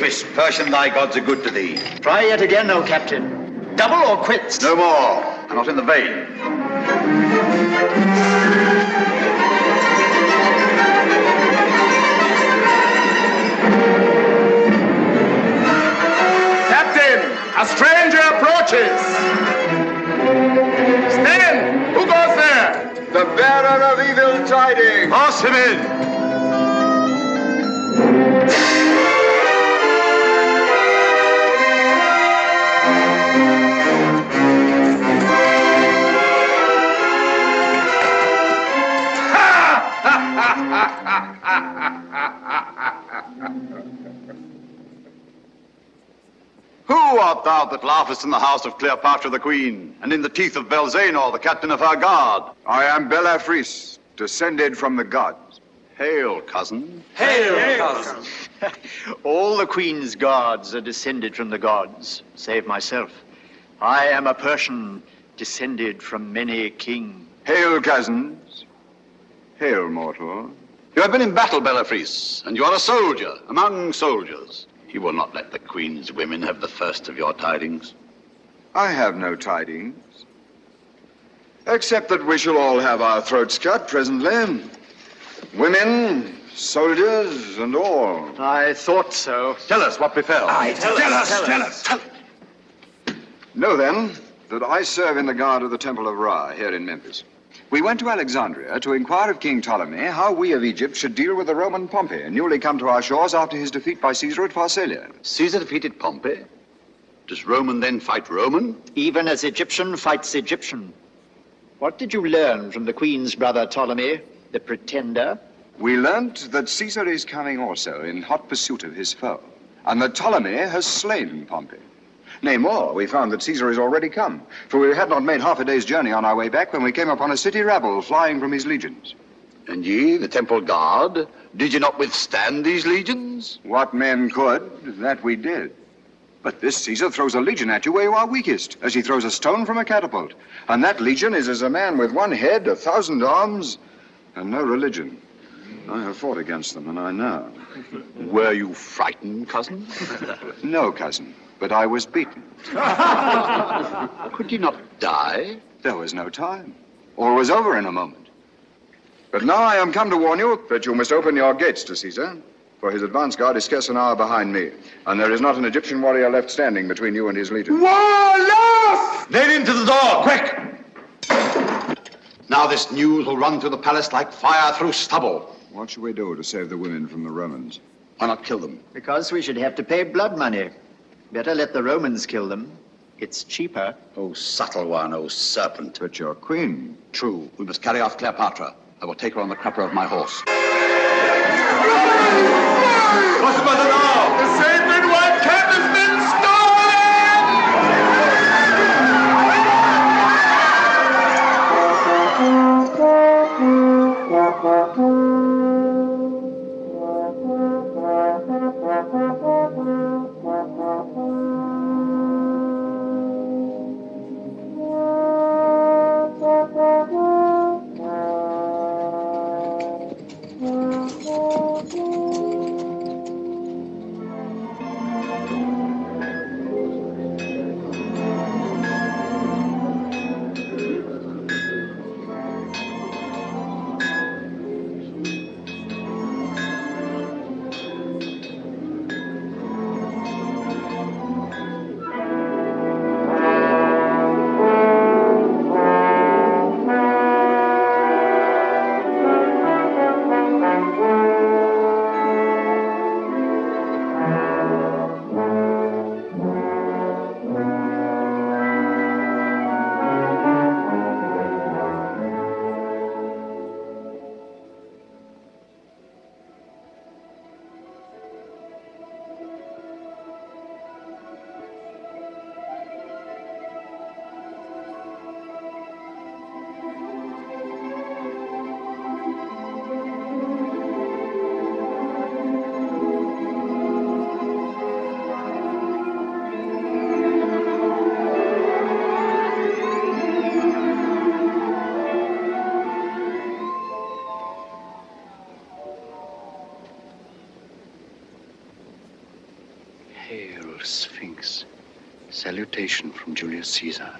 Davis, Persian, thy gods are good to thee. Try yet again, O Captain. Double or quits? No more. I'm not in the vein. Captain, a stranger approaches. Stand! Who goes there? The bearer of evil tidings. Pass him in. Who art thou that laughest in the house of Cleopatra the queen, and in the teeth of Belzanor, the captain of her guard? I am Belafris, descended from the gods. Hail, cousin. Hail, cousin. All the queen's guards are descended from the gods, save myself. I am a Persian, descended from many kings. Hail, cousins. Hail, mortal. You have been in battle, Belafris, and you are a soldier among soldiers. You will not let the queen's women have the first of your tidings. I have no tidings. Except that we shall all have our throats cut presently. Women, soldiers, and all. I thought so. Tell us what befell. Tell us. Know then that I serve in the guard of the Temple of Ra here in Memphis. We went to Alexandria to inquire of King Ptolemy how we of Egypt should deal with the Roman Pompey, newly come to our shores after his defeat by Caesar at Pharsalia. Caesar defeated Pompey? Does Roman then fight Roman? Even as Egyptian fights Egyptian. What did you learn from the queen's brother Ptolemy, the pretender? We learnt that Caesar is coming also in hot pursuit of his foe, and that Ptolemy has slain Pompey. Nay, more, we found that Caesar is already come, for we had not made half a day's journey on our way back when we came upon a city rabble flying from his legions. And ye, the temple guard, did you not withstand these legions? What men could, that we did. But this Caesar throws a legion at you where you are weakest, as he throws a stone from a catapult. And that legion is as a man with one head, 1,000 arms, and no religion. I have fought against them, and I know. Were you frightened, cousin? No, cousin, but I was beaten. Could you not die? There was no time. All was over in a moment. But now I am come to warn you that you must open your gates to Caesar, for his advance guard is scarce an hour behind me, and there is not an Egyptian warrior left standing between you and his legion. Warlock! Lead into the door, quick! Now this news will run through the palace like fire through stubble. What shall we do to save the women from the Romans? Why not kill them? Because we should have to pay blood money. Better let the Romans kill them. It's cheaper. Oh, subtle one, oh, serpent. But your queen. True, we must carry off Cleopatra. I will take her on the crupper of my horse. What's the matter now? The sacred white cat has been Hail, Sphinx. Salutation from Julius Caesar.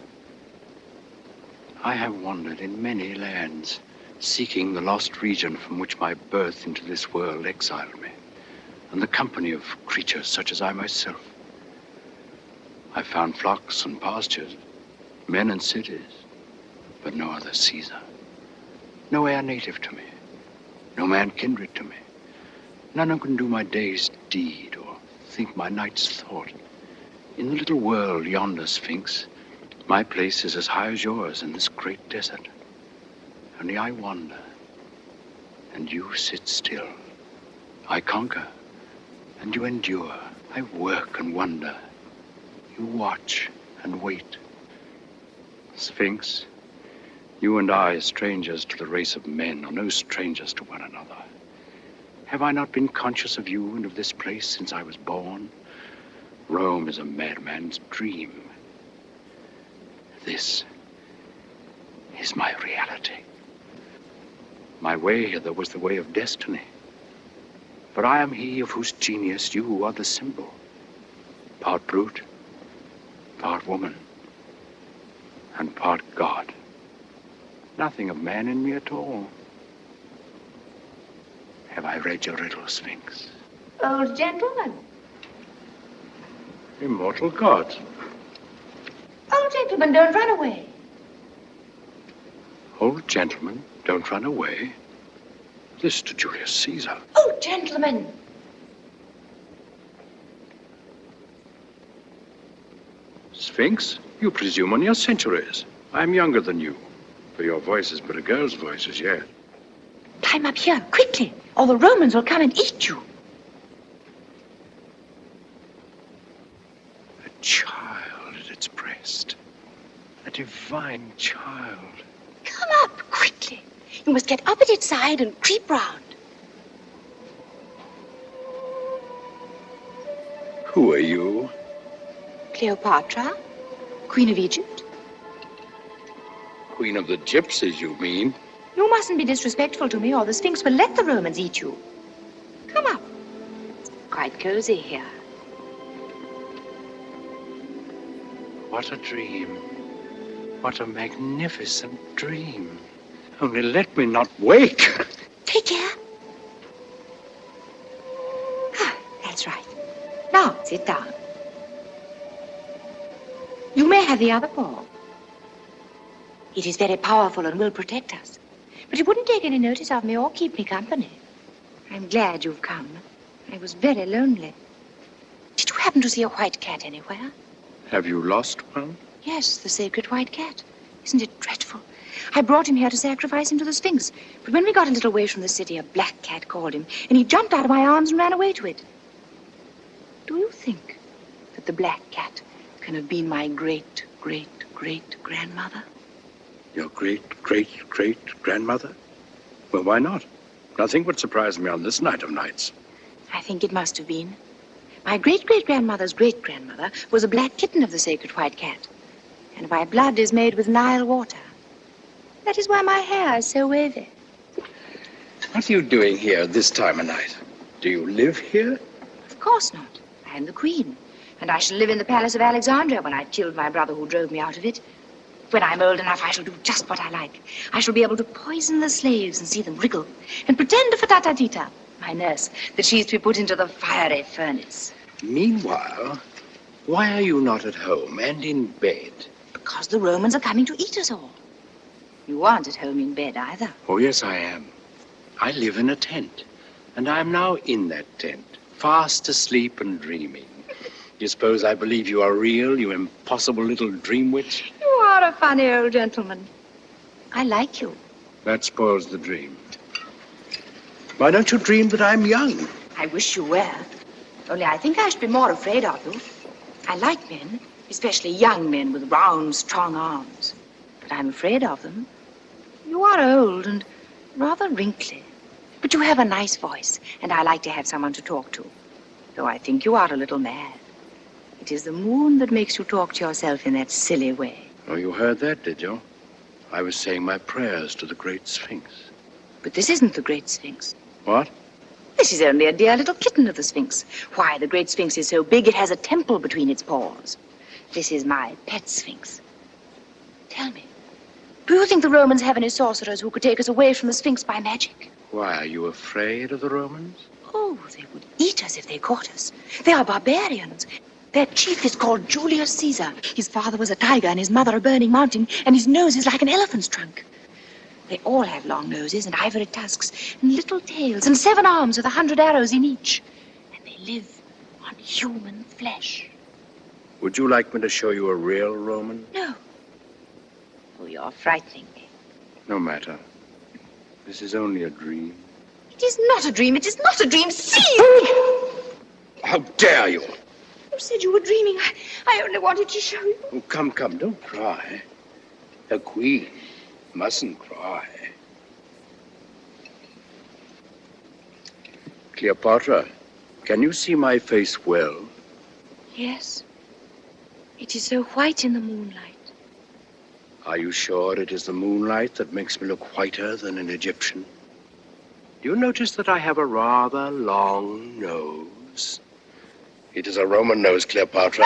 I have wandered in many lands, seeking the lost region from which my birth into this world exiled me, and the company of creatures such as I myself. I found flocks and pastures, men and cities, but no other Caesar. No heir native to me, no man kindred to me. None who can do my day's deed or think my night's thought. In the little world yonder, Sphinx, my place is as high as yours in this great desert. Only I wander, and you sit still. I conquer, and you endure. I work and wonder. You watch and wait. Sphinx, you and I, strangers to the race of men, are no strangers to one another. Have I not been conscious of you and of this place since I was born? Rome is a madman's dream. This is my reality. My way hither was the way of destiny. But I am he of whose genius you are the symbol. Part brute, part woman, and part God. Nothing of man in me at all. Have I read your riddle, Sphinx? Old gentleman. Immortal gods. Old gentleman, don't run away. Old gentlemen, don't run away. This to Julius Caesar. Old gentleman. Sphinx, you presume on your centuries. I'm younger than you, for your voice is but a girl's voice as yet. Climb up here, quickly, or the Romans will come and eat you. A child at its breast. A divine child. Come up, quickly. You must get up at its side and creep round. Who are you? Cleopatra, Queen of Egypt. Queen of the Gypsies, you mean? You mustn't be disrespectful to me, or the Sphinx will let the Romans eat you. Come up. It's quite cozy here. What a dream. What a magnificent dream. Only let me not wake. Take care. Ah, that's right. Now, sit down. You may have the other paw. It is very powerful and will protect us. But it wouldn't take any notice of me or keep me company. I'm glad you've come. I was very lonely. Did you happen to see a white cat anywhere? Have you lost one? Yes, the sacred white cat. Isn't it dreadful? I brought him here to sacrifice him to the Sphinx. But when we got a little way from the city, a black cat called him, and he jumped out of my arms and ran away to it. Do you think that the black cat can have been my great-great-great-grandmother? Your great-great-great-grandmother? Well, why not? Nothing would surprise me on this night of nights. I think it must have been. My great-great-grandmother's great-grandmother was a black kitten of the sacred white cat. And my blood is made with Nile water. That is why my hair is so wavy. What are you doing here this time of night? Do you live here? Of course not. I am the queen. And I shall live in the palace of Alexandria when I've killed my brother who drove me out of it. When I'm old enough, I shall do just what I like. I shall be able to poison the slaves and see them wriggle, and pretend to Fatatatita, my nurse, that she's to be put into the fiery furnace. Meanwhile, why are you not at home and in bed? Because the Romans are coming to eat us all. You aren't at home in bed either. Oh, yes, I am. I live in a tent, and I'm now in that tent, fast asleep and dreaming. You suppose I believe you are real, you impossible little dream witch? You are a funny old gentleman. I like you. That spoils the dream. Why don't you dream that I'm young? I wish you were. Only I think I should be more afraid of you. I like men, especially young men with round, strong arms. But I'm afraid of them. You are old and rather wrinkly. But you have a nice voice, and I like to have someone to talk to. Though I think you are a little mad. It is the moon that makes you talk to yourself in that silly way. Oh, you heard that, did you? I was saying my prayers to the great Sphinx. But this isn't the great Sphinx. What? This is only a dear little kitten of the Sphinx. Why, the great Sphinx is so big it has a temple between its paws. This is my pet Sphinx. Tell me, do you think the Romans have any sorcerers who could take us away from the Sphinx by magic? Why, are you afraid of the Romans? Oh, they would eat us if they caught us. They are barbarians. Their chief is called Julius Caesar. His father was a tiger and his mother a burning mountain, and his nose is like an elephant's trunk. They all have long noses and ivory tusks and little tails and 7 arms with 100 arrows in each. And they live on human flesh. Would you like me to show you a real Roman? No. Oh, you're frightening me. No matter. This is only a dream. It is not a dream. It is not a dream. See! How dare you! You said you were dreaming. I only wanted to show you. Oh, come, don't cry. The queen mustn't cry. Cleopatra, can you see my face well? Yes. It is so white in the moonlight. Are you sure it is the moonlight that makes me look whiter than an Egyptian? Do you notice that I have a rather long nose? It is a Roman nose, Cleopatra.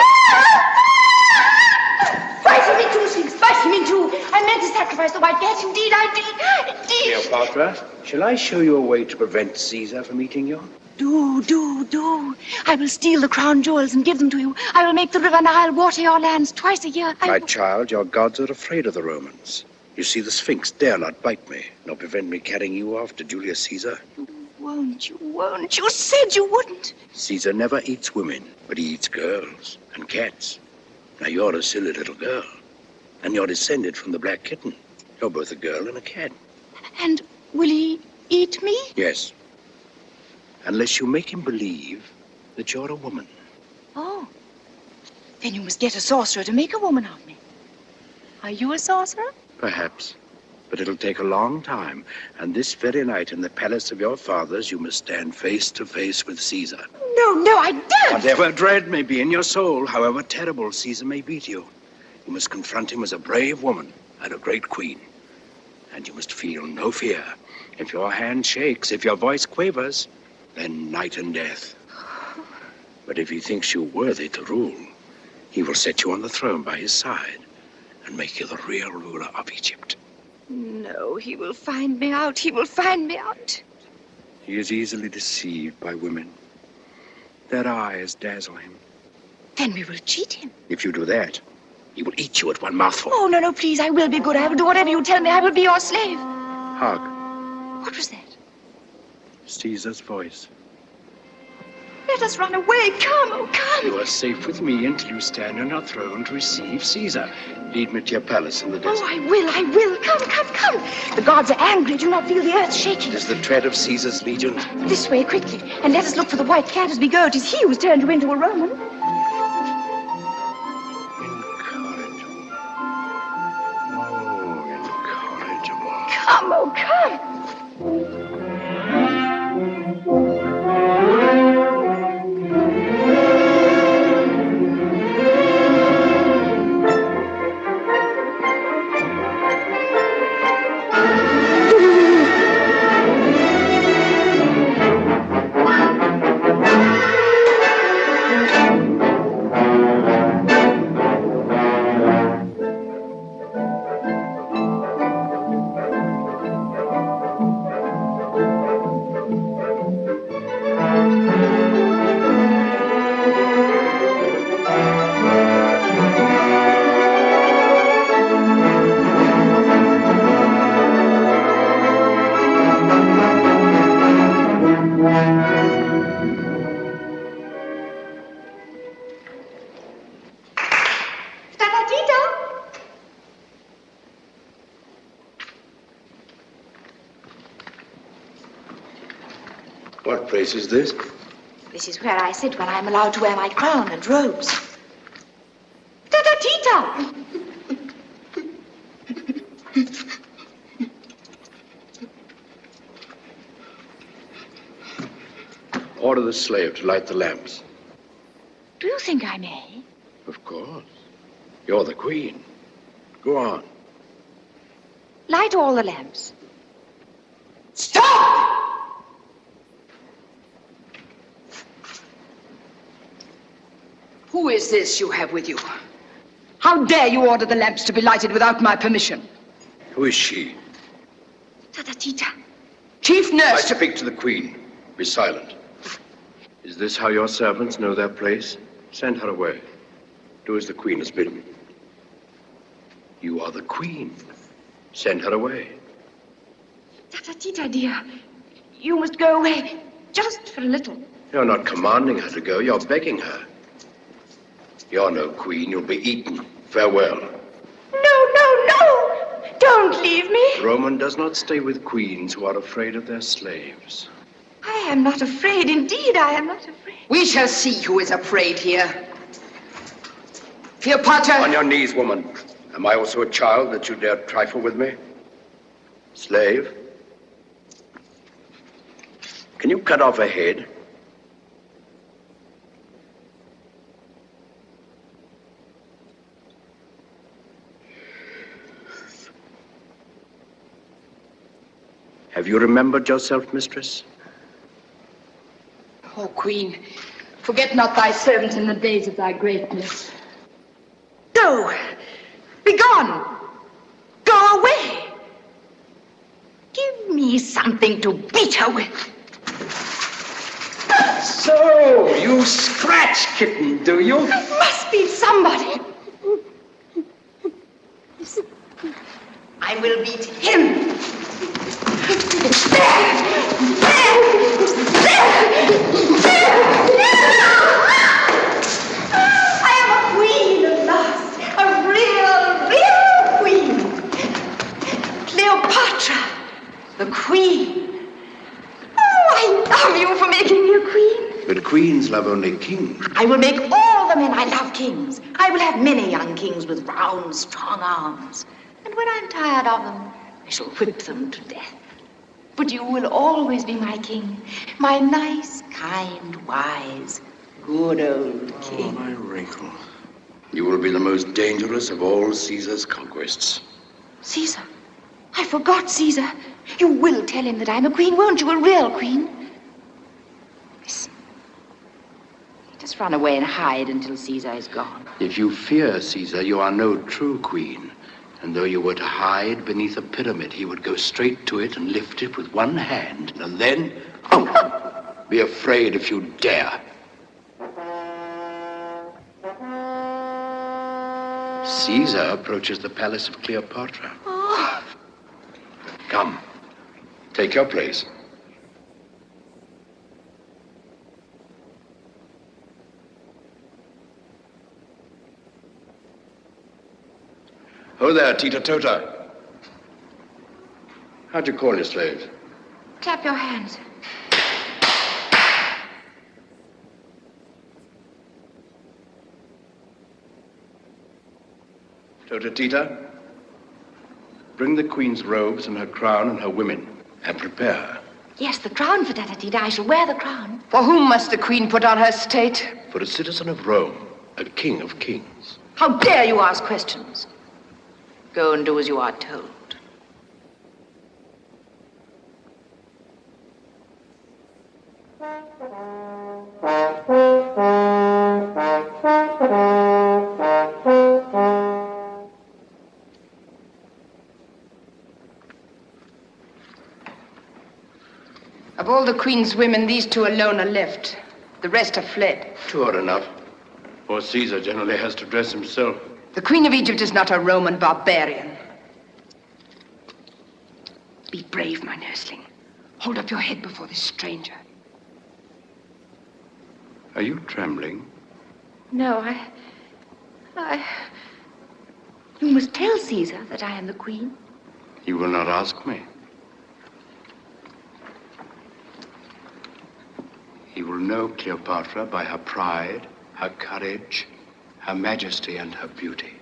Bite him in two, Sphinx. Bite him in two. I meant to sacrifice the white cat. Indeed, I did. Indeed. Cleopatra, shall I show you a way to prevent Caesar from eating you? Do. I will steal the crown jewels and give them to you. I will make the river Nile water your lands twice a year. My child, your gods are afraid of the Romans. You see, the Sphinx dare not bite me, nor prevent me carrying you off to Julius Caesar. Won't you? You said you wouldn't. Caesar never eats women, but he eats girls and cats. Now, you're a silly little girl, and you're descended from the black kitten. You're both a girl and a cat. And will he eat me? Yes. Unless you make him believe that you're a woman. Oh. Then you must get a sorcerer to make a woman of me. Are you a sorcerer? Perhaps. But it'll take a long time. And this very night in the palace of your fathers, you must stand face to face with Caesar. No, I don't. Whatever dread may be in your soul, however terrible Caesar may be to you, you must confront him as a brave woman and a great queen. And you must feel no fear. If your hand shakes, if your voice quavers, then night and death. But if he thinks you worthy to rule, he will set you on the throne by his side and make you the real ruler of Egypt. No, he will find me out. He will find me out. He is easily deceived by women. Their eyes dazzle him. Then we will cheat him. If you do that, he will eat you at one mouthful. Oh, no, please. I will be good. I will do whatever you tell me. I will be your slave. Hark. What was that? Caesar's voice. Let us run away. Come. You are safe with me until you stand on your throne to receive Caesar. Lead me to your palace in the desert. Oh, I will. Come. The gods are angry. Do not feel the earth shaking. It is the tread of Caesar's legions. This way, quickly. And let us look for the white cat as we go. It is he who has turned you into a Roman. Incorrigible. Oh, incorrigible. Come. What place is this? This is where I sit when I'm allowed to wear my crown and robes. Ta-ta-tita! Order the slave to light the lamps. Do you think I may? Of course. You're the queen. Go on. Light all the lamps. Stop! Who is this you have with you? How dare you order the lamps to be lighted without my permission? Who is she? Tata Tita. Chief I nurse. speak to the Queen. Be silent. Is this how your servants know their place? Send her away. Do as the Queen has bidden. You are the Queen. Send her away. Tata Tita, dear. You must go away. Just for a little. You're not commanding her to go. You're begging her. You're no queen. You'll be eaten. Farewell. No. Don't leave me. Roman does not stay with queens who are afraid of their slaves. I am not afraid. Indeed, I am not afraid. We shall see who is afraid here. Cleopatra. On your knees, woman. Am I also a child that you dare trifle with me? Slave? Can you cut off a head? Have you remembered yourself, mistress? Oh, Queen, forget not thy servant in the days of thy greatness. Go. Be gone. Go away. Give me something to beat her with. So, you scratch kitten, do you? It must be somebody. I will beat him. I am a queen at last. A real queen. Cleopatra, the queen. Oh, I love you for making me a queen. But queens love only kings. I will make all the men I love kings. I will have many young kings with round, strong arms. And when I'm tired of them, I shall whip them to death. But you will always be my king, my nice, kind, wise, good old king. Oh, my wrinkle. You will be the most dangerous of all Caesar's conquests. Caesar. I forgot Caesar. You will tell him that I'm a queen, won't you? A real queen. Listen. Just run away and hide until Caesar is gone. If you fear Caesar, you are no true queen. And though you were to hide beneath a pyramid, he would go straight to it and lift it with one hand. And then, be afraid if you dare. Caesar approaches the palace of Cleopatra. Oh. Come, take your place. Ho there, Tita Tota. How'd you call your slaves? Clap your hands. Tota Tita, bring the queen's robes and her crown and her women, and prepare her. Yes, the crown for Tata Tita. I shall wear the crown. For whom must the queen put on her state? For a citizen of Rome, a king of kings. How dare you ask questions? Go and do as you are told. Of all the queen's women, these two alone are left. The rest have fled. Two are enough. For Caesar generally has to dress himself. The Queen of Egypt is not a Roman barbarian. Be brave, my nursling. Hold up your head before this stranger. Are you trembling? No, I... You must tell Caesar that I am the queen. You will not ask me. He will know Cleopatra by her pride, her courage, her majesty, and her beauty.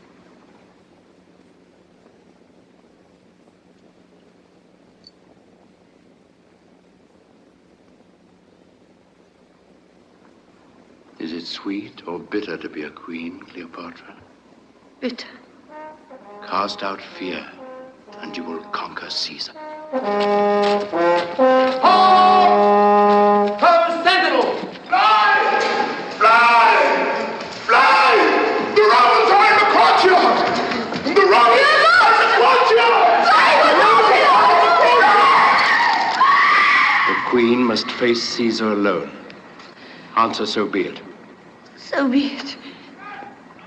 Is it sweet or bitter to be a queen, Cleopatra? Bitter. Cast out fear, and you will conquer Caesar. Ho! Ho, sentinel! Fly! Fly! Fly! queen must face Caesar alone. Answer, so be it. So be it.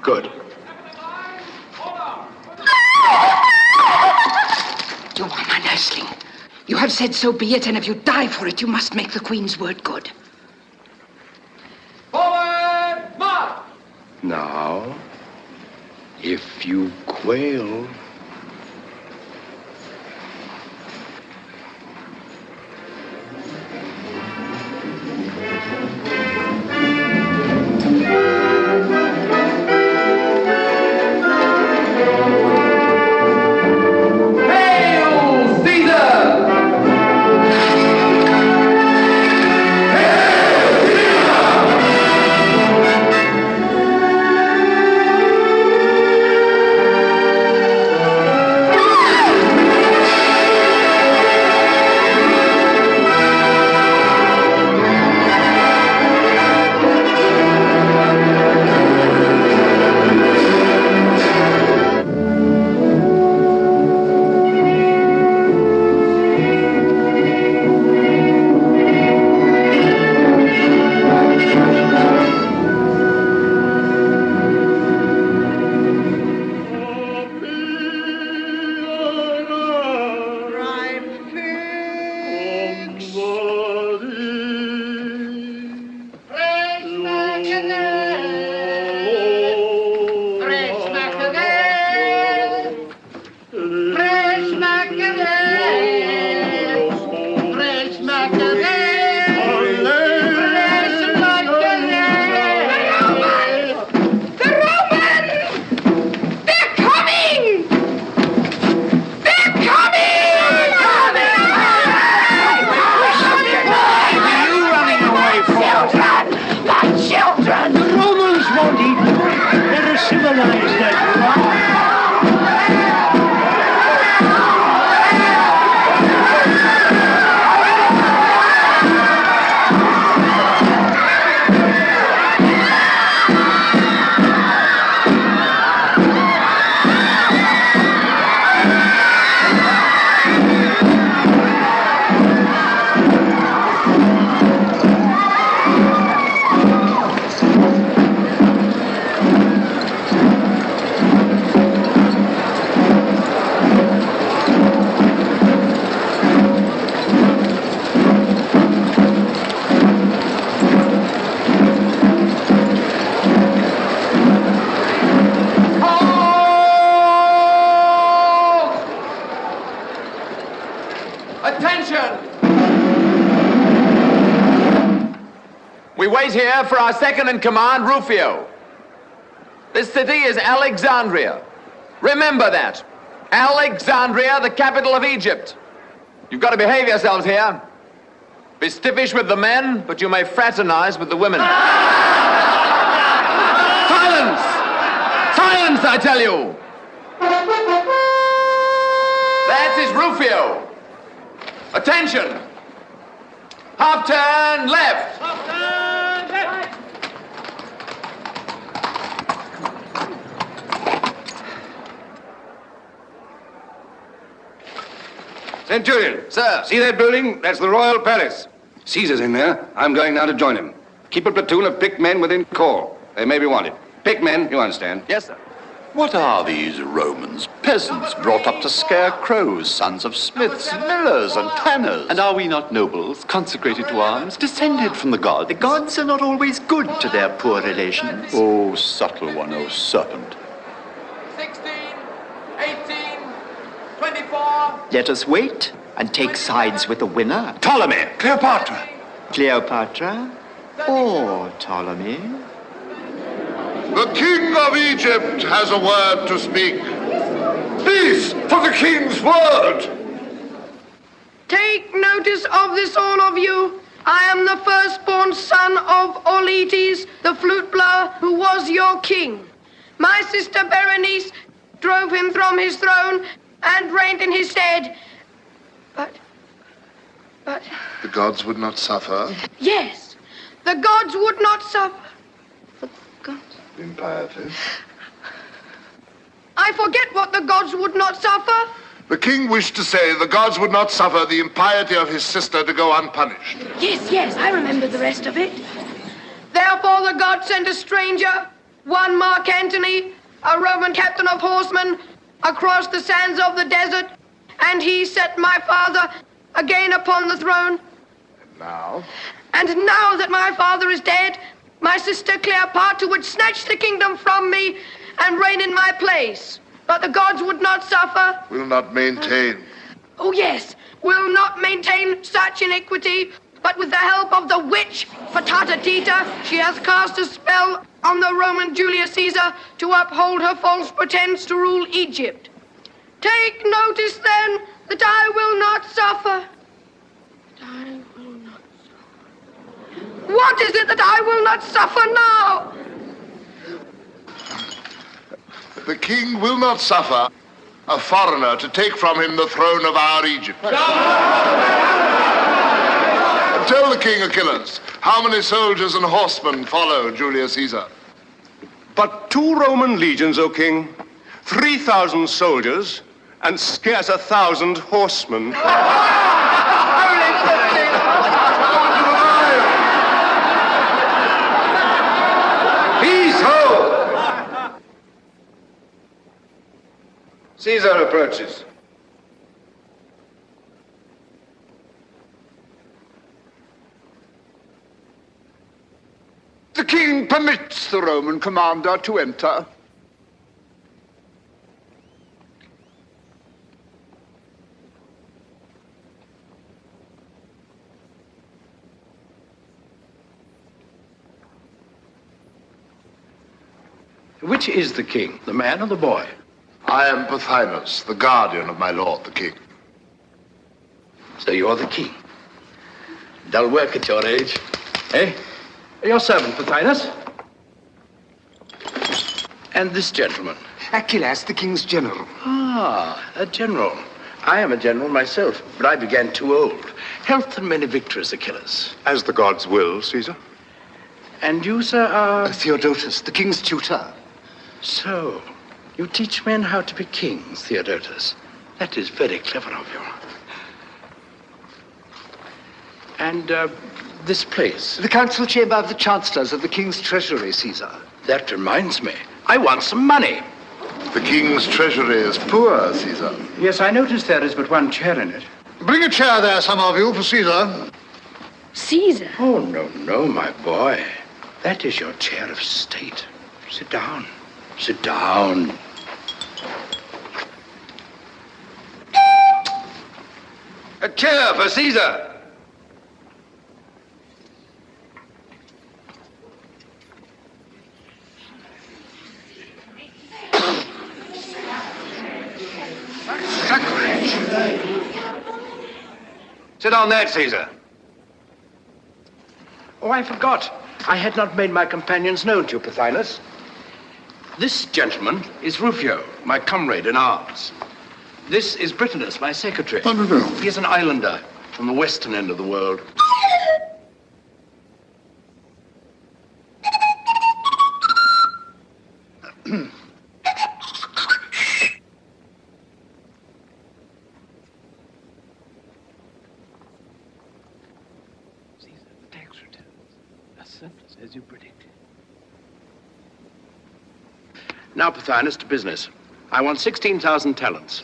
Good. You are my nursling. You have said so be it, and if you die for it, you must make the queen's word good. Forward, march! Now, if you quail... We wait here for our second in command, Rufio. This city is Alexandria. Remember that. Alexandria, the capital of Egypt. You've got to behave yourselves here. Be stiffish with the men, but you may fraternize with the women. Silence! Silence, I tell you! That is Rufio. Attention! Half turn left. Half turn left. Centurion. Sir. See that building? That's the Royal Palace. Caesar's in there. I'm going now to join him. Keep a platoon of picked men within call. They may be wanted. Picked men, you understand. Yes, sir. What are these Romans? Peasants brought up to scare crows, sons of smiths, millers, and tanners. And are we not nobles, consecrated to arms, descended from the gods? The gods are not always good to their poor relations. Oh, subtle one, oh serpent. 16, 18, 24. Let us wait and take sides with the winner. Ptolemy. Cleopatra. Cleopatra or Ptolemy? The king of Egypt has a word to speak. Peace for the king's word. Take notice of this, all of you. I am the firstborn son of Auletes, the flute blower, who was your king. My sister Berenice drove him from his throne and reigned in his stead. But... The gods would not suffer. Yes, the gods would not suffer. The gods... Impiety. I forget what the gods would not suffer. The king wished to say the gods would not suffer the impiety of his sister to go unpunished. Yes, I remember the rest of it. Therefore the gods sent a stranger, one Mark Antony, a Roman captain of horsemen, across the sands of the desert, and he set my father again upon the throne. Now? And now that my father is dead, my sister Cleopatra would snatch the kingdom from me and reign in my place. But the gods would not suffer. Will not maintain. Oh, yes, will not maintain such iniquity, but with the help of the witch, Patata Tita, she has cast a spell on the Roman Julius Caesar to uphold her false pretense to rule Egypt. Take notice, then, that I will not suffer. I will not suffer. What is it that I will not suffer now? The king will not suffer a foreigner to take from him the throne of our Egypt. Tell the king, Achilles, how many soldiers and horsemen follow Julius Caesar? But 2 Roman legions, O king, 3,000 soldiers, and scarce 1,000 horsemen. Peace, ho! Caesar approaches. The king permits the Roman commander to enter. Which is the king, the man or the boy? I am Pothinus, the guardian of my lord, the king. So you're the king. Dull work at your age. Eh? Your servant, Pothinus. And this gentleman? Achilles, the king's general. Ah, a general. I am a general myself, but I began too old. Health and many victories, Achilles. As the gods will, Caesar. And you, sir, are... Theodotus, the king's tutor. So, you teach men how to be kings, Theodotus. That is very clever of you. And, this place? The council chamber of the chancellors of the king's treasury, Caesar. That reminds me. I want some money. The king's treasury is poor, Caesar. Yes, I noticed there is but one chair in it. Bring a chair there, some of you, for Caesar. Caesar? Oh, no, my boy. That is your chair of state. Sit down. Sit down. A chair for Caesar. Sit on that, Caesar. Oh, I forgot. I had not made my companions known to you, Pothinus. This gentleman is Rufio, my comrade in arms. This is Britanus, my secretary. He is an islander from the western end of the world. Caesar, the tax returns. A surplus, as you predicted. Now, Pothinus, to business. I want 16,000 talents.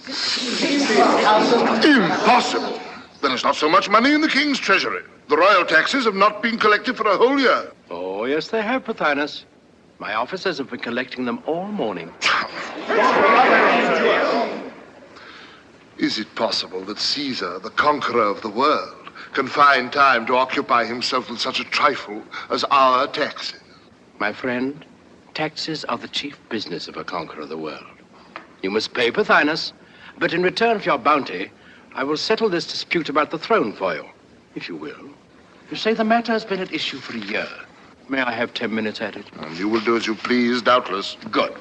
Impossible. There is not so much money in the king's treasury. The royal taxes have not been collected for a whole year. Oh, yes, they have, Pothinus. My officers have been collecting them all morning. Is it possible that Caesar, the conqueror of the world, can find time to occupy himself with such a trifle as our taxes? My friend, taxes are the chief business of a conqueror of the world. You must pay, Pothinus, but in return for your bounty, I will settle this dispute about the throne for you, if you will. You say the matter has been at issue for a year. May I have 10 minutes at it? And you will do as you please, doubtless. Good.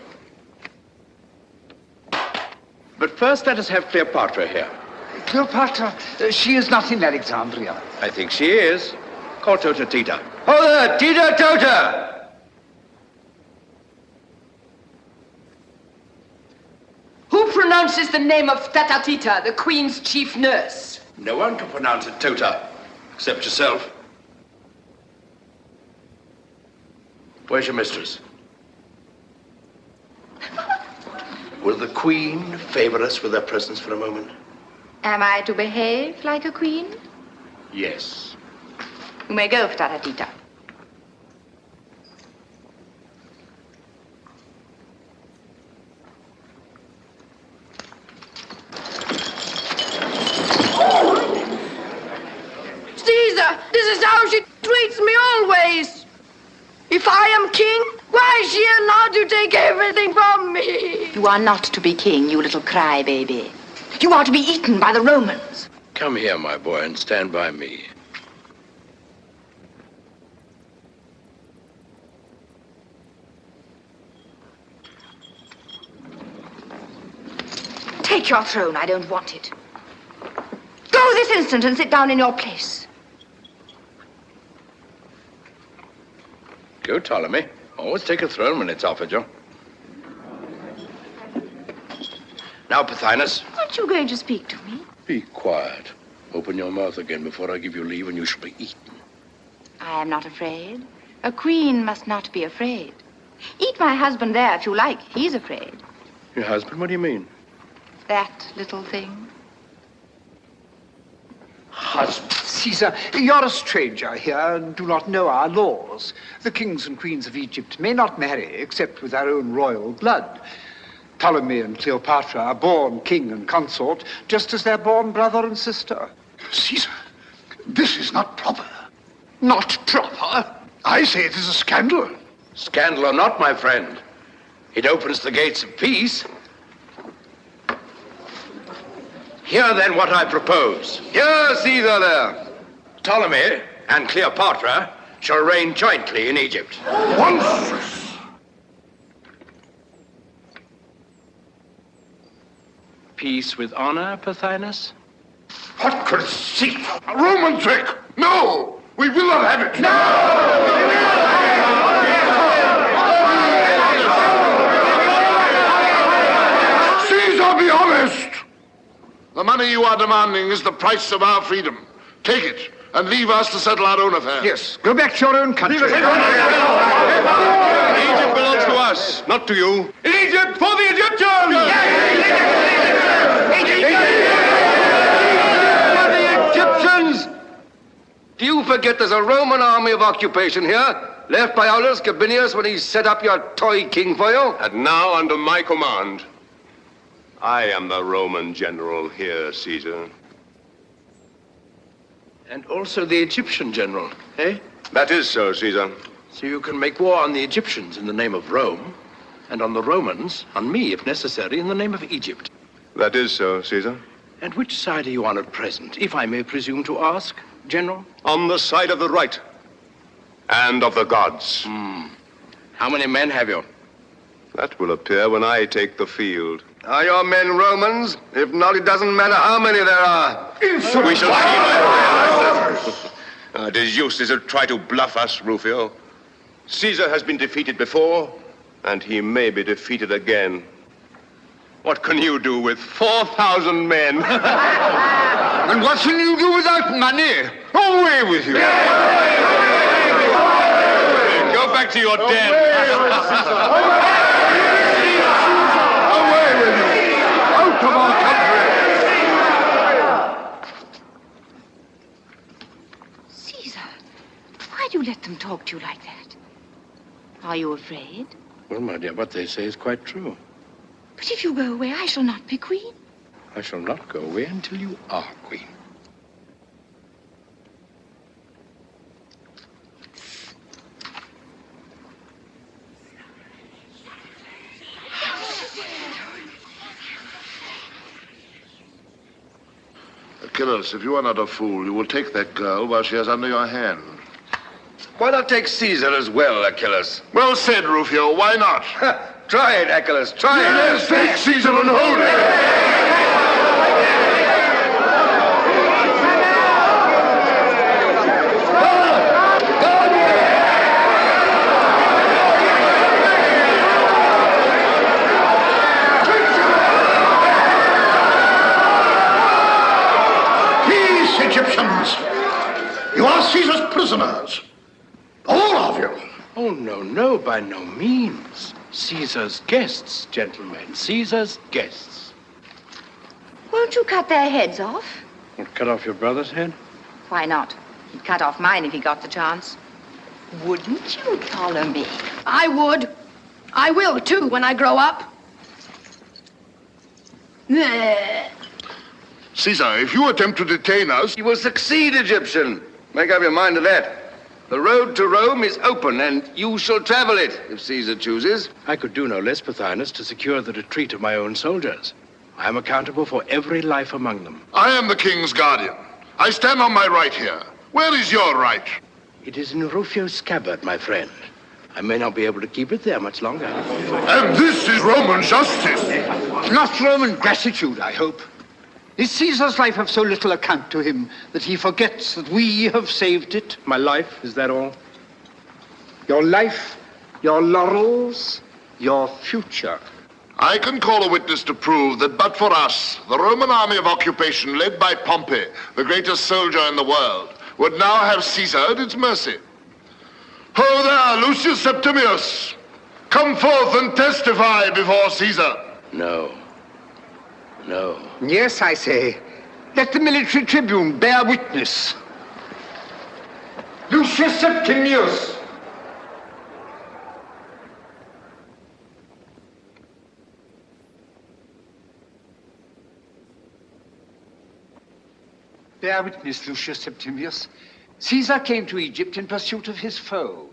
But first, let us have Cleopatra here. Cleopatra, she is not in Alexandria. I think she is. Call Tota Tita. Oh, there, Tita Tota! Who pronounced pronounces the name of Tatatita, the Queen's chief nurse? No one can pronounce it Tota, except yourself. Where's your mistress? Will the Queen favor us with her presence for a moment? Am I to behave like a queen? Yes. You may go, Tatatita. Caesar, this is how she treats me always. If I am king, why is she allowed to take everything from me? You are not to be king, you little crybaby. You are to be eaten by the Romans. Come here, my boy, and stand by me. Take your throne, I don't want it. Go this instant and sit down in your place. Go, Ptolemy. Always take a throne when it's offered you. Now, Pothinus. Aren't you going to speak to me? Be quiet. Open your mouth again before I give you leave, and you shall be eaten. I am not afraid. A queen must not be afraid. Eat my husband there if you like. He's afraid. Your husband? What do you mean? That little thing. Husband. Caesar, you're a stranger here and do not know our laws. The kings and queens of Egypt may not marry except with their own royal blood. Ptolemy and Cleopatra are born king and consort, just as they're born brother and sister. Caesar, this is not proper. Not proper? I say it is a scandal. Scandal or not, my friend, it opens the gates of peace. Hear then what I propose. Hear, Caesar, there. Ptolemy and Cleopatra shall reign jointly in Egypt. Monstrous! Peace with honor, Pothinus? What conceit! A Roman trick! No! We will not have it! Caesar, be honest! The money you are demanding is the price of our freedom. Take it and leave us to settle our own affairs. Yes, go back to your own country. Egypt belongs to us, not to you. Egypt for the Egyptians! For the Egyptians! Do you forget there's a Roman army of occupation here, left by Aulus Gabinius when he set up your toy king for you? And now, under my command, I am the Roman general here, Caesar. And also the Egyptian general, eh? That is so, Caesar. So you can make war on the Egyptians in the name of Rome, and on the Romans, on me, if necessary, in the name of Egypt. That is so, Caesar. And which side are you on at present, if I may presume to ask, General? On the side of the right and of the gods. How many men have you? That will appear when I take the field. Are your men Romans? If not, it doesn't matter how many there are. We shall see, my friend. It is useless to try to bluff us, Rufio. Caesar has been defeated before, and he may be defeated again. What can you do with 4,000 men? And what can you do without money? Away with you! Go back to your den. Away with you! Out of our country! Caesar, why do you let them talk to you like that? Are you afraid? Well, my dear, what they say is quite true. But if you go away, I shall not be queen. I shall not go away until you are queen. Achilles, if you are not a fool, you will take that girl while she is under your hand. Why not take Caesar as well, Achilles? Well said, Rufio. Why not? Try it, Achilles. Try it. Yes, take Caesar and hold it. no, by no means. Caesar's guests, gentlemen, Caesar's guests. Won't you cut their heads off? What, cut off your brother's head? Why not? He'd cut off mine if he got the chance. Wouldn't you, Ptolemy? I would. I will, too, when I grow up. Caesar, if you attempt to detain us... You will succeed, Egyptian. Make up your mind to that. The road to Rome is open, and you shall travel it, if Caesar chooses. I could do no less, Pothinus, to secure the retreat of my own soldiers. I am accountable for every life among them. I am the king's guardian. I stand on my right here. Where is your right? It is in Rufio's scabbard, my friend. I may not be able to keep it there much longer. And this is Roman justice. Not Roman gratitude, I hope. Is Caesar's life of so little account to him that he forgets that we have saved it? My life, is that all? Your life, your laurels, your future. I can call a witness to prove that but for us, the Roman army of occupation led by Pompey, the greatest soldier in the world, would now have Caesar at its mercy. Ho there, Lucius Septimius! Come forth and testify before Caesar. No. No. Yes, I say. Let the military tribune bear witness. Lucius Septimius! Bear witness, Lucius Septimius. Caesar came to Egypt in pursuit of his foe.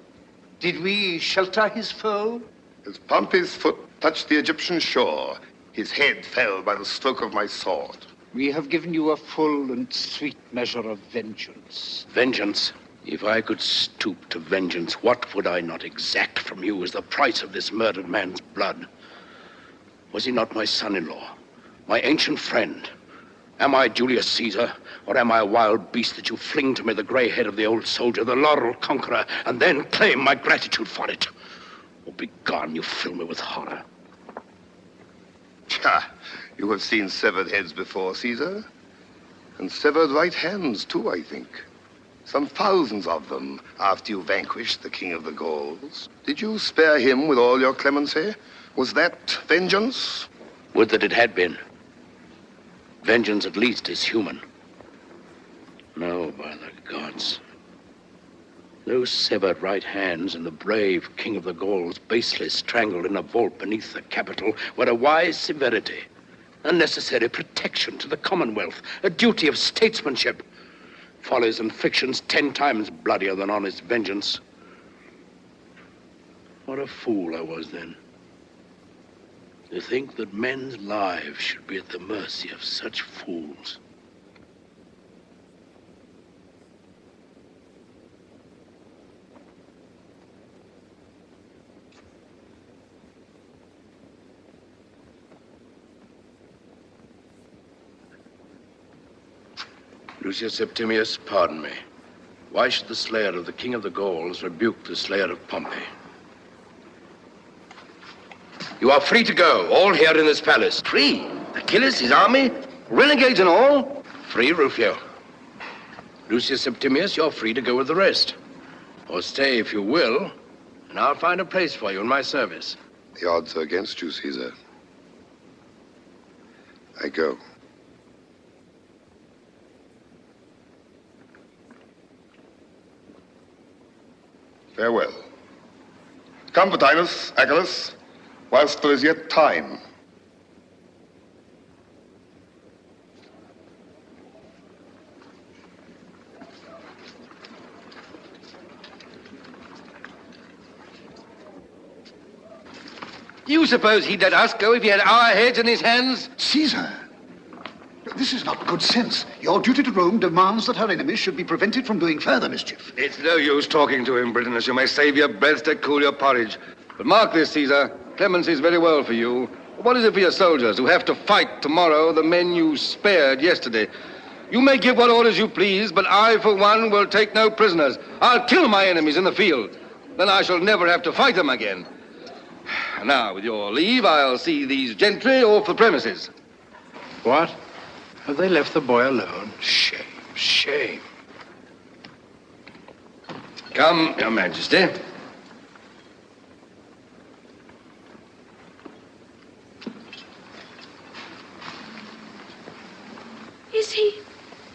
Did we shelter his foe? As Pompey's foot touched the Egyptian shore, his head fell by the stroke of my sword. We have given you a full and sweet measure of vengeance. Vengeance? If I could stoop to vengeance, what would I not exact from you as the price of this murdered man's blood? Was he not my son-in-law, my ancient friend? Am I Julius Caesar, or am I a wild beast that you fling to me the gray head of the old soldier, the laurel conqueror, and then claim my gratitude for it? Oh, begone, you fill me with horror. Ha! You have seen severed heads before, Caesar. And severed right hands, too, I think. Some thousands of them after you vanquished the king of the Gauls. Did you spare him with all your clemency? Was that vengeance? Would that it had been. Vengeance at least is human. No, by the gods. Those severed right hands and the brave king of the Gauls basely strangled in a vault beneath the Capitol were a wise severity, a necessary protection to the Commonwealth, a duty of statesmanship. Follies and fictions 10 times bloodier than honest vengeance. What a fool I was then. To think that men's lives should be at the mercy of such fools. Lucius Septimius, pardon me. Why should the slayer of the king of the Gauls rebuke the slayer of Pompey? You are free to go, all here in this palace. Free? Achilles, his army, renegades and all? Free, Rufio. Lucius Septimius, you're free to go with the rest. Or stay if you will, and I'll find a place for you in my service. The odds are against you, Caesar. I go. Farewell. Come, Pothinus, Achilles, whilst there is yet time. Do you suppose he'd let us go if he had our heads in his hands? Caesar, this is not good sense. Your duty to Rome demands that her enemies should be prevented from doing further mischief. It's no use talking to him, Britannicus. You may save your breath to cool your porridge. But mark this, Caesar. Clemency's very well for you. What is it for your soldiers who have to fight tomorrow the men you spared yesterday? You may give what orders you please, but I, for one, will take no prisoners. I'll kill my enemies in the field. Then I shall never have to fight them again. Now, with your leave, I'll see these gentry off the premises. What? Have they left the boy alone? Shame, shame. Come, Your Majesty.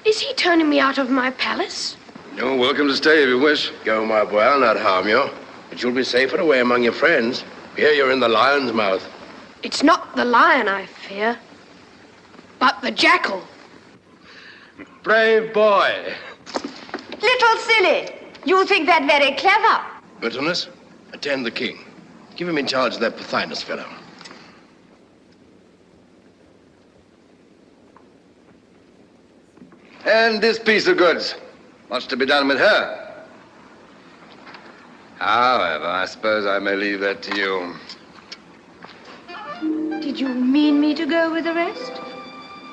Is he turning me out of my palace? You're welcome to stay if you wish. Go, my boy, I'll not harm you. But you'll be safer away among your friends. Here you're in the lion's mouth. It's not the lion I fear, but the jackal. Brave boy. Little silly. You think that very clever. Bitterness, attend the king. Give him in charge of that Pothinus fellow. And this piece of goods. What's to be done with her? However, I suppose I may leave that to you. Did you mean me to go with the rest?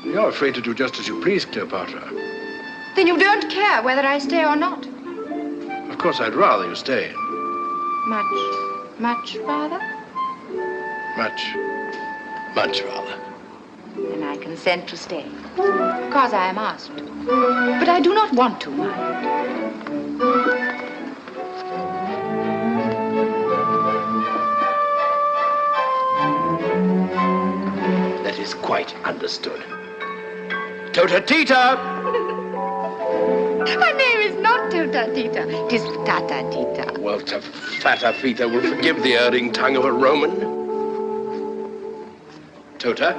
You're free to do just as you please, Cleopatra. Then you don't care whether I stay or not. Of course, I'd rather you stayed. Much rather? Much rather. Then I consent to stay, because I am asked. But I do not want to, mind. That is quite understood. Tota Tita! My name is not Tota Tita. It is Tata Tita. Well, Fata Fita will forgive the erring tongue of a Roman. Tota,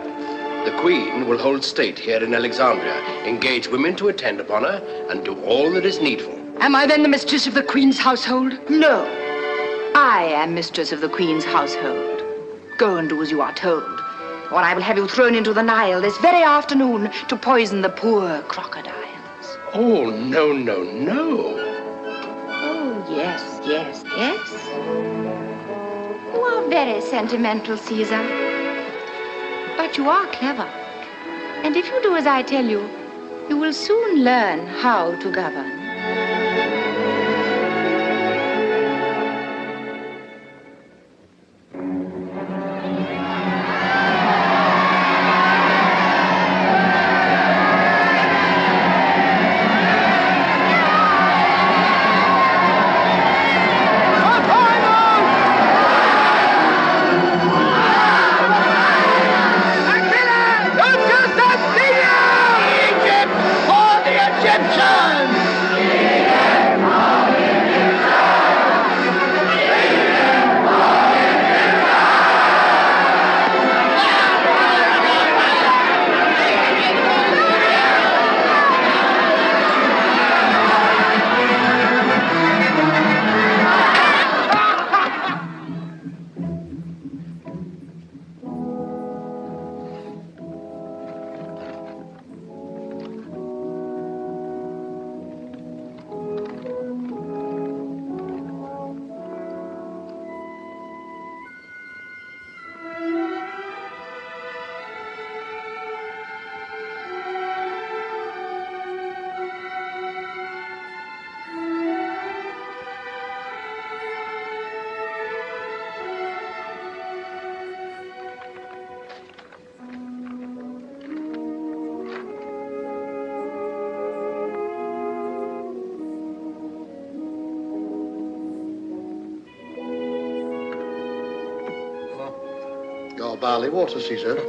the Queen will hold state here in Alexandria, engage women to attend upon her, and do all that is needful. Am I then the mistress of the Queen's household? No. I am mistress of the Queen's household. Go and do as you are told, or I will have you thrown into the Nile this very afternoon to poison the poor crocodiles. Oh, no, no, no. Oh, yes. You are very sentimental, Caesar. But you are clever. And if you do as I tell you, you will soon learn how to govern. Your barley water, Caesar.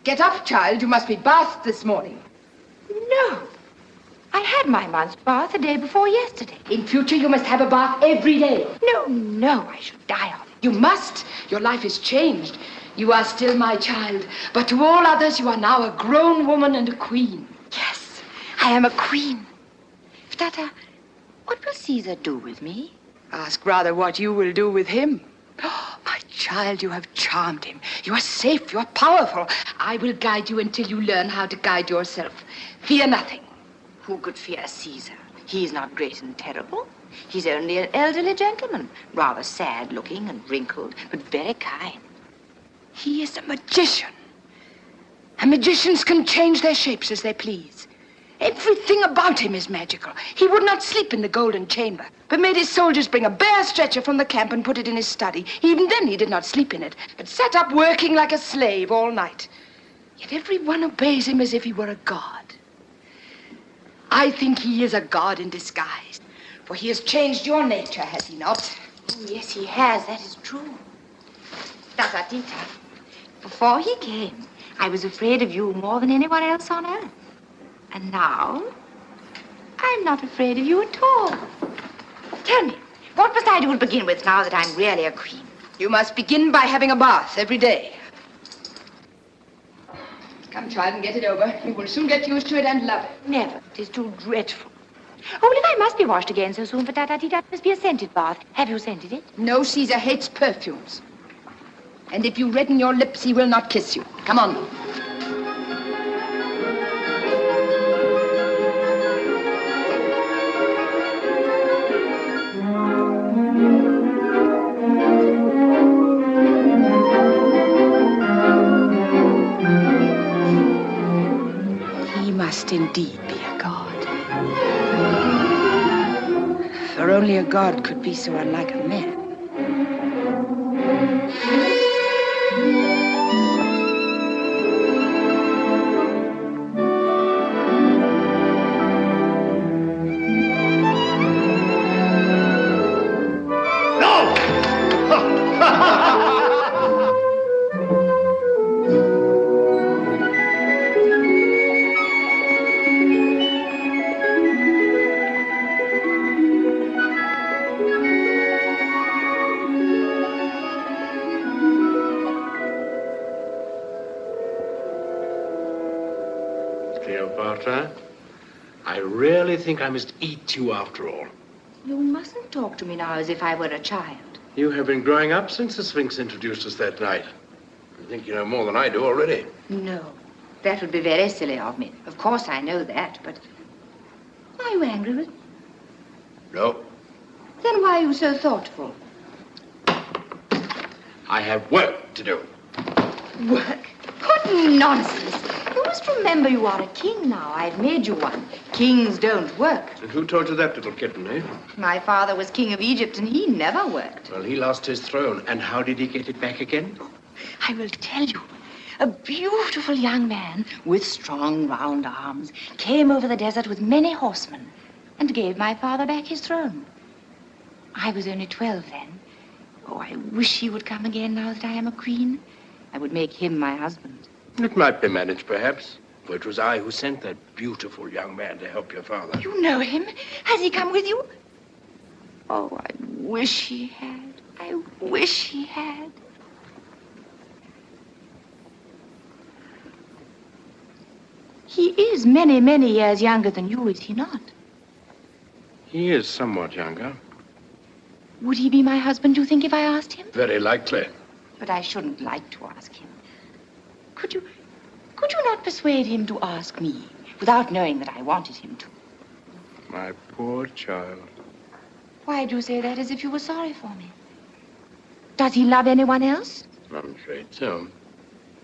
Get up, child. You must be bathed this morning. No. I had my month's bath the day before yesterday. In future, you must have a bath every day. No. I should die of it. You must. Your life is changed. You are still my child, but to all others, you are now a grown woman and a queen. Yes, I am a queen. Tata, what will Caesar do with me? Ask rather what you will do with him. Oh, my child. child, you have charmed him. You are safe, you are powerful. I will guide you until you learn how to guide yourself. Fear nothing. Who could fear Caesar? He's not great and terrible. He's only an elderly gentleman, rather sad-looking and wrinkled, but very kind. He is a magician. And magicians can change their shapes as they please. Everything about him is magical. He would not sleep in the golden chamber, but made his soldiers bring a bare stretcher from the camp and put it in his study. Even then he did not sleep in it, but sat up working like a slave all night. Yet everyone obeys him as if he were a god. I think he is a god in disguise, for he has changed your nature, has he not? Oh, yes, he has. That is true. Tasatita, before he came, I was afraid of you more than anyone else on earth. And now, I'm not afraid of you at all. Tell me, what must I do to begin with now that I'm really a queen? You must begin by having a bath every day. Come, child, and get it over. You will soon get used to it and love it. Never. It is too dreadful. Oh, well, if I must be washed again so soon for Tatatita, it must be a scented bath. Have you scented it? No, Caesar hates perfumes. And if you redden your lips, he will not kiss you. Come on. Must indeed be a god. For only a god could be so unlike a man. Cleopatra, I really think I must eat you after all. You mustn't talk to me now as if I were a child. You have been growing up since the Sphinx introduced us that night. I think you know more than I do already. No, that would be very silly of me. Of course I know that, but... Are you angry with me? No. Then why are you so thoughtful? I have work to do. Work? What nonsense! You must remember you are a king now. I've made you one. Kings don't work. And who taught you that, little kitten, eh? My father was king of Egypt, and he never worked. Well, he lost his throne. And how did he get it back again? I will tell you. A beautiful young man with strong, round arms came over the desert with many horsemen and gave my father back his throne. I was only 12 then. Oh, I wish he would come again now that I am a queen. I would make him my husband. It might be managed, perhaps. For it was I who sent that beautiful young man to help your father. You know him? Has he come with you? Oh, I wish he had. I wish he had. He is many, many years younger than you, is he not? He is somewhat younger. Would he be my husband, do you think, if I asked him? Very likely. But I shouldn't like to ask him. Could you not persuade him to ask me without knowing that I wanted him to? My poor child. Why do you say that as if you were sorry for me? Does he love anyone else? I'm afraid so.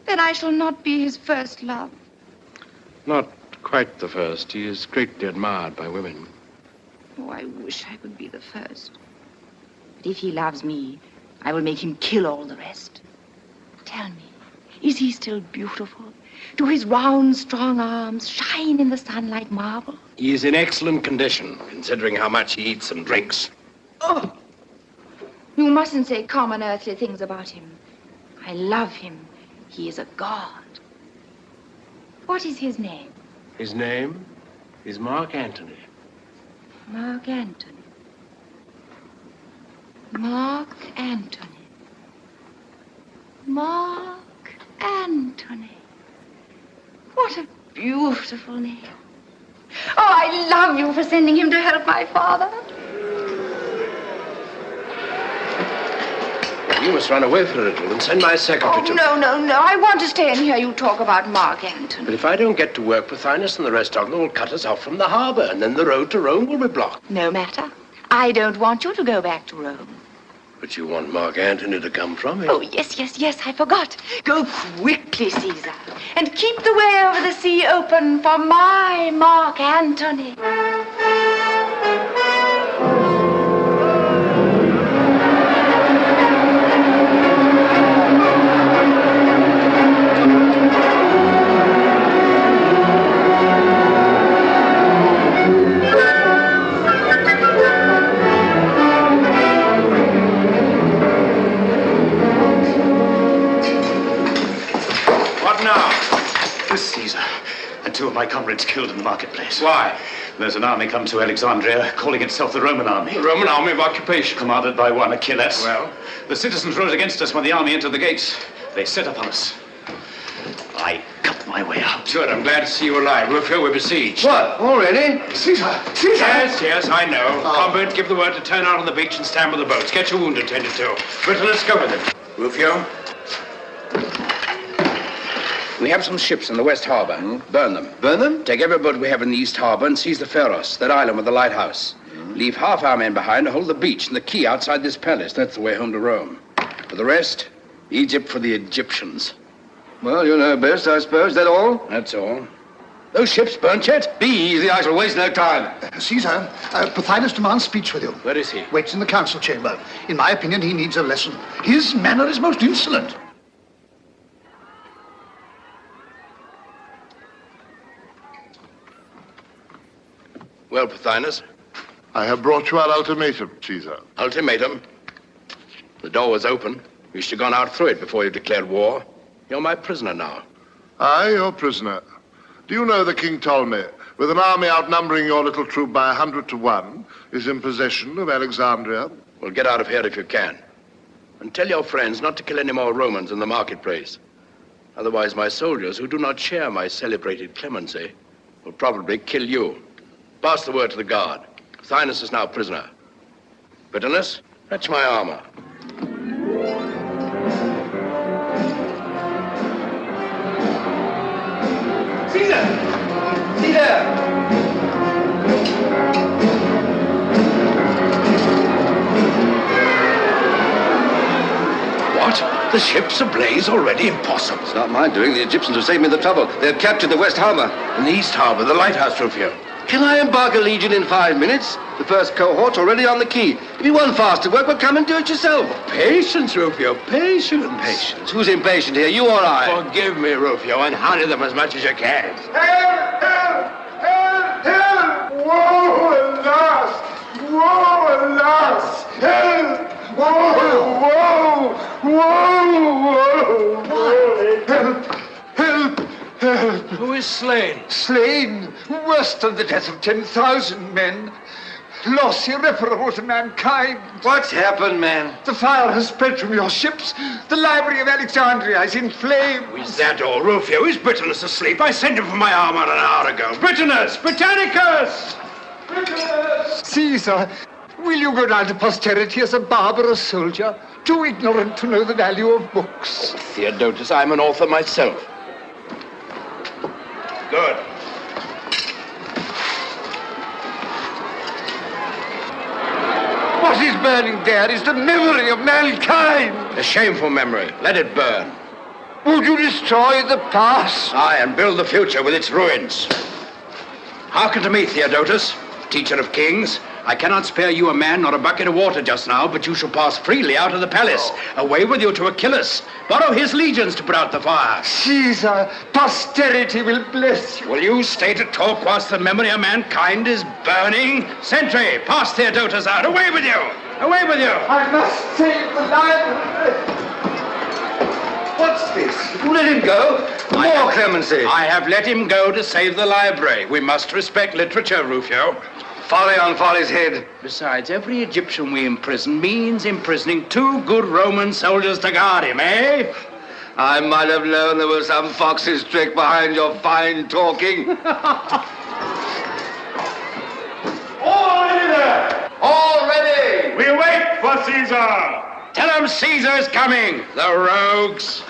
Then I shall not be his first love. Not quite the first. He is greatly admired by women. Oh, I wish I could be the first. But if he loves me, I will make him kill all the rest. Tell me, is he still beautiful? Do his round, strong arms shine in the sun like marble? He is in excellent condition, considering how much he eats and drinks. Oh! You mustn't say common earthly things about him. I love him. He is a god. What is his name? His name is Mark Antony. Mark Antony. Mark Antony. Mark Antony. What a beautiful name. Oh, I love you for sending him to help my father. You must run away for a little and send my secretary to... No. I want to stay and hear you talk about Mark Antony. But if I don't get to work, Pothinus and the rest of them will cut us off from the harbor, and then the road to Rome will be blocked. No matter. I don't want you to go back to Rome. But you want Mark Antony to come from it? Oh, yes, I forgot. Go quickly, Caesar, and keep the way over the sea open for my Mark Antony. Caesar, and 2 of my comrades killed in the marketplace. Why? There's an army come to Alexandria, calling itself the Roman army. The Roman army of occupation. Commanded by one Achilles. Well? The citizens rose against us when the army entered the gates. They set upon us. I cut my way out. Good, I'm glad to see you alive. Rufio, we're besieged. What? Already? Caesar! Yes, I know. Combert, give the word to turn out on the beach and stand with the boats. Get your wound attended to. Britain, let's go with him. Rufio? We have some ships in the West Harbor. Burn them. Burn them? Take every boat we have in the East Harbor and seize the Pharos, that island with the lighthouse. Leave half our men behind to hold the beach and the quay outside this palace. That's the way home to Rome. For the rest, Egypt for the Egyptians. Well, you know best, I suppose. That all? That's all. Those ships burnt yet? Be easy, I shall waste no time. Caesar, Pothinus demands speech with you. Where is he? Waits in the council chamber. In my opinion, he needs a lesson. His manner is most insolent. Well, Pothinus? I have brought you our ultimatum, Caesar. Ultimatum? The door was open. You should have gone out through it before you declared war. You're my prisoner now. I, your prisoner. Do you know that King Ptolemy, with an army outnumbering your little troop by 100 to 1, is in possession of Alexandria? Well, get out of here if you can. And tell your friends not to kill any more Romans in the marketplace. Otherwise, my soldiers, who do not share my celebrated clemency, will probably kill you. Pass the word to the guard. Pothinus is now prisoner. Bitterness, fetch my armor. Caesar! Caesar! What? The ship's ablaze already? Impossible. It's not my doing. The Egyptians have saved me the trouble. They've captured the West Harbor. In the East Harbor, the lighthouse, Rufio. Can I embark a legion in 5 minutes? The first cohort's already on the quay. If you want faster work, well, come and do it yourself. Patience, Rufio, patience. Patience? Who's impatient here, you or I? Forgive me, Rufio, and honey them as much as you can. Help! Help! Help! Help! Woe, alas! Woe, alas! Help! Woe! Woe! Woe! Woe! Help! Help! Help! Who is slain? Slain, worse than the death of 10,000 men. Loss irreparable to mankind. What's happened, man? The fire has spread from your ships. The library of Alexandria is in flames. Is that all, Rufio? Is Britannicus asleep? I sent him for my armor an hour ago. Britannicus! Britannicus! Britannicus! Caesar, will you go down to posterity as a barbarous soldier, too ignorant to know the value of books? Oh, Theodotus, I'm an author myself. Good. What is burning there is the memory of mankind. A shameful memory. Let it burn. Would you destroy the past? Aye, and build the future with its ruins. Hearken to me, Theodotus, teacher of kings. I cannot spare you a man nor a bucket of water just now, but you shall pass freely out of the palace. Away with you to Achilles. Borrow his legions to put out the fire. Caesar, posterity will bless you. Will you stay to talk whilst the memory of mankind is burning? Sentry, pass Theodotus out. Away with you! Away with you! I must save the library. What's this? You let him go? More clemency. I have let him go to save the library. We must respect literature, Rufio. Folly on folly's head. Besides, every Egyptian we imprison means imprisoning 2 good Roman soldiers to guard him, eh? I might have known there was some fox's trick behind your fine talking. All ready there! All ready! We wait for Caesar! Tell them Caesar's coming, the rogues.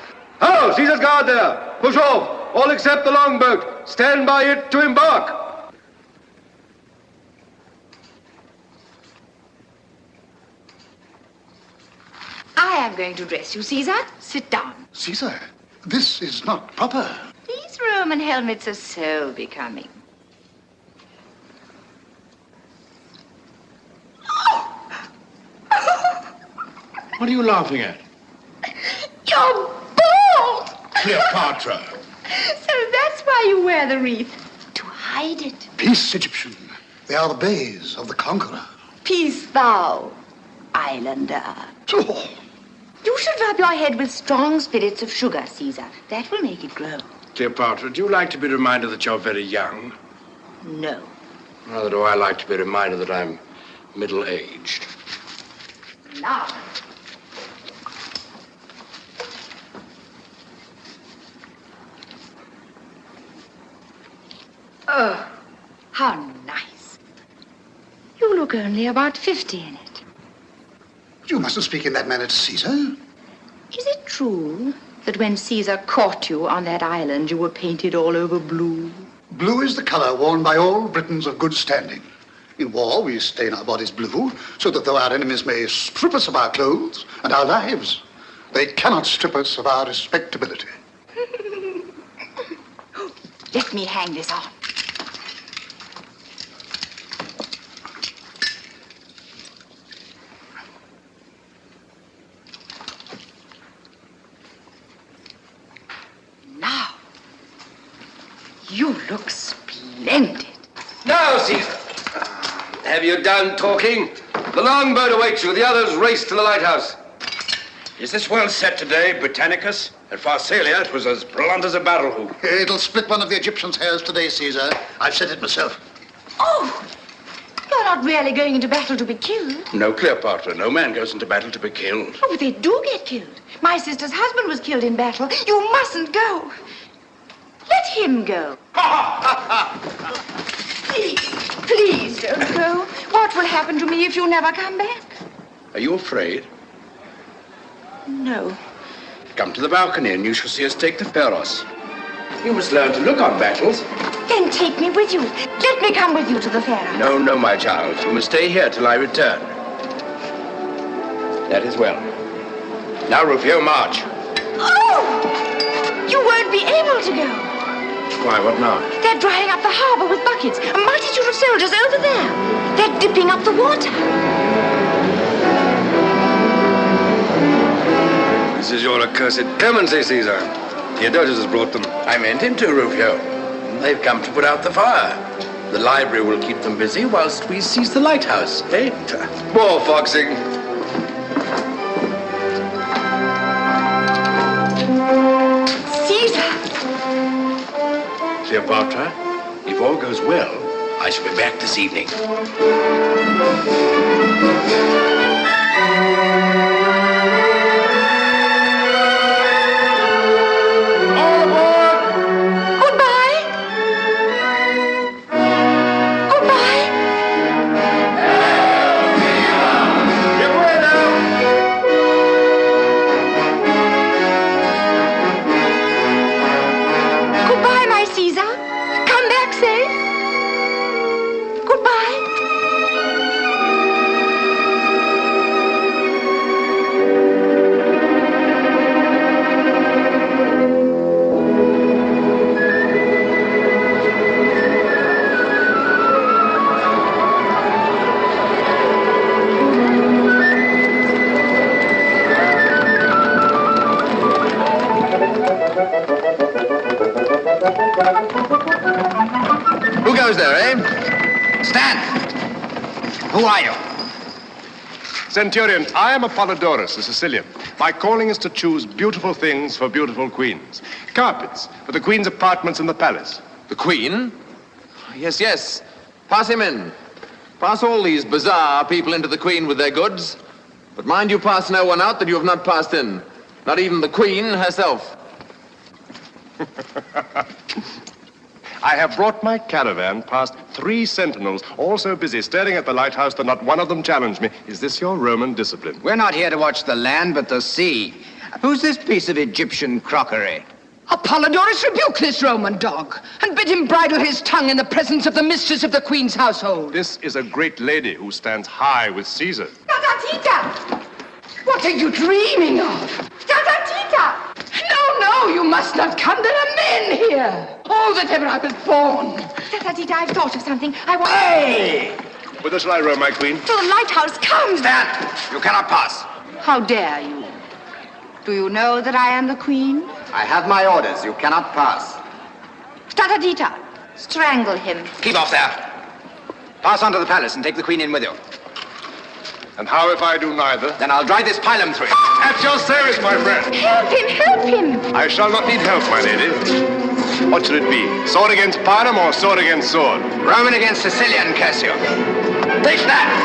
Oh, Caesar's guard there. Push off. All except the longboat. Stand by it to embark. I am going to dress you, Caesar. Sit down. Caesar, this is not proper. These Roman helmets are so becoming. What are you laughing at? You're bald! Cleopatra. So that's why you wear the wreath. To hide it. Peace, Egyptian. They are the bays of the conqueror. Peace thou, islander. Oh. You should rub your head with strong spirits of sugar, Caesar. That will make it grow. Cleopatra, do you like to be reminded that you're very young? No. Rather do I like to be reminded that I'm middle-aged. Now. Oh, how nice. You look only about 50 in it. You mustn't speak in that manner to Caesar. Is it true that when Caesar caught you on that island, you were painted all over blue? Blue is the color worn by all Britons of good standing. In war, we stain our bodies blue, so that though our enemies may strip us of our clothes and our lives, they cannot strip us of our respectability. Let me hang this on. Now, you look splendid. Now, Caesar. Have you done talking? The longboat awaits you. The others race to the lighthouse. Is this well set today, Britannicus? At Pharsalia, it was as blunt as a barrel hoop. It'll split one of the Egyptians' hairs today, Caesar. I've said it myself. Oh, you're not really going into battle to be killed. No, Cleopatra. No man goes into battle to be killed. Oh, but they do get killed. My sister's husband was killed in battle. You mustn't go. Let him go. Please don't go. What will happen to me if you never come back? Are you afraid? No. Come to the balcony and you shall see us take the Pharos. You must learn to look on battles. Then take me with you. Let me come with you to the fair. No, no, my child. You must stay here till I return. That is well. Now, Rufio, march. Oh! You won't be able to go. Why, what now? They're drying up the harbor with buckets. A multitude of soldiers over there. They're dipping up the water. This is your accursed clemency, Caesar. Theodosius has brought them. I meant him to, Rufio. They've come to put out the fire. The library will keep them busy whilst we seize the lighthouse, eh? More foxing. Caesar! Cleopatra, if all goes well, I shall be back this evening. Who goes there, eh? Stand! Who are you? Centurion, I am Apollodorus, a Sicilian. My calling is to choose beautiful things for beautiful queens. Carpets for the queen's apartments in the palace. The queen? Yes, yes. Pass him in. Pass all these bizarre people into the queen with their goods. But mind you pass no one out that you have not passed in. Not even the queen herself. I have brought my caravan past 3 sentinels, all so busy staring at the lighthouse that not one of them challenged me. Is this your Roman discipline? We're not here to watch the land, but the sea. Who's this piece of Egyptian crockery? Apollodorus, rebuke this Roman dog, and bid him bridle his tongue in the presence of the mistress of the queen's household. This is a great lady who stands high with Caesar. Tatatita! What are you dreaming of? Tatatita! No, you must not come. There are men here. Oh, that ever I was born. Tatatita, I've thought of something. I want... Hey! Whither shall I row, my queen? To the lighthouse, come! Stand! You cannot pass. How dare you? Do you know that I am the queen? I have my orders. You cannot pass. Tatatita, strangle him. Keep off there. Pass on to the palace and take the queen in with you. And how if I do neither? Then I'll drive this pylon through you. At your service, my friend. Help him, help him. I shall not need help, my lady. What should it be? Sword against pylon or sword against sword? Roman against Sicilian, Cassio. Take that!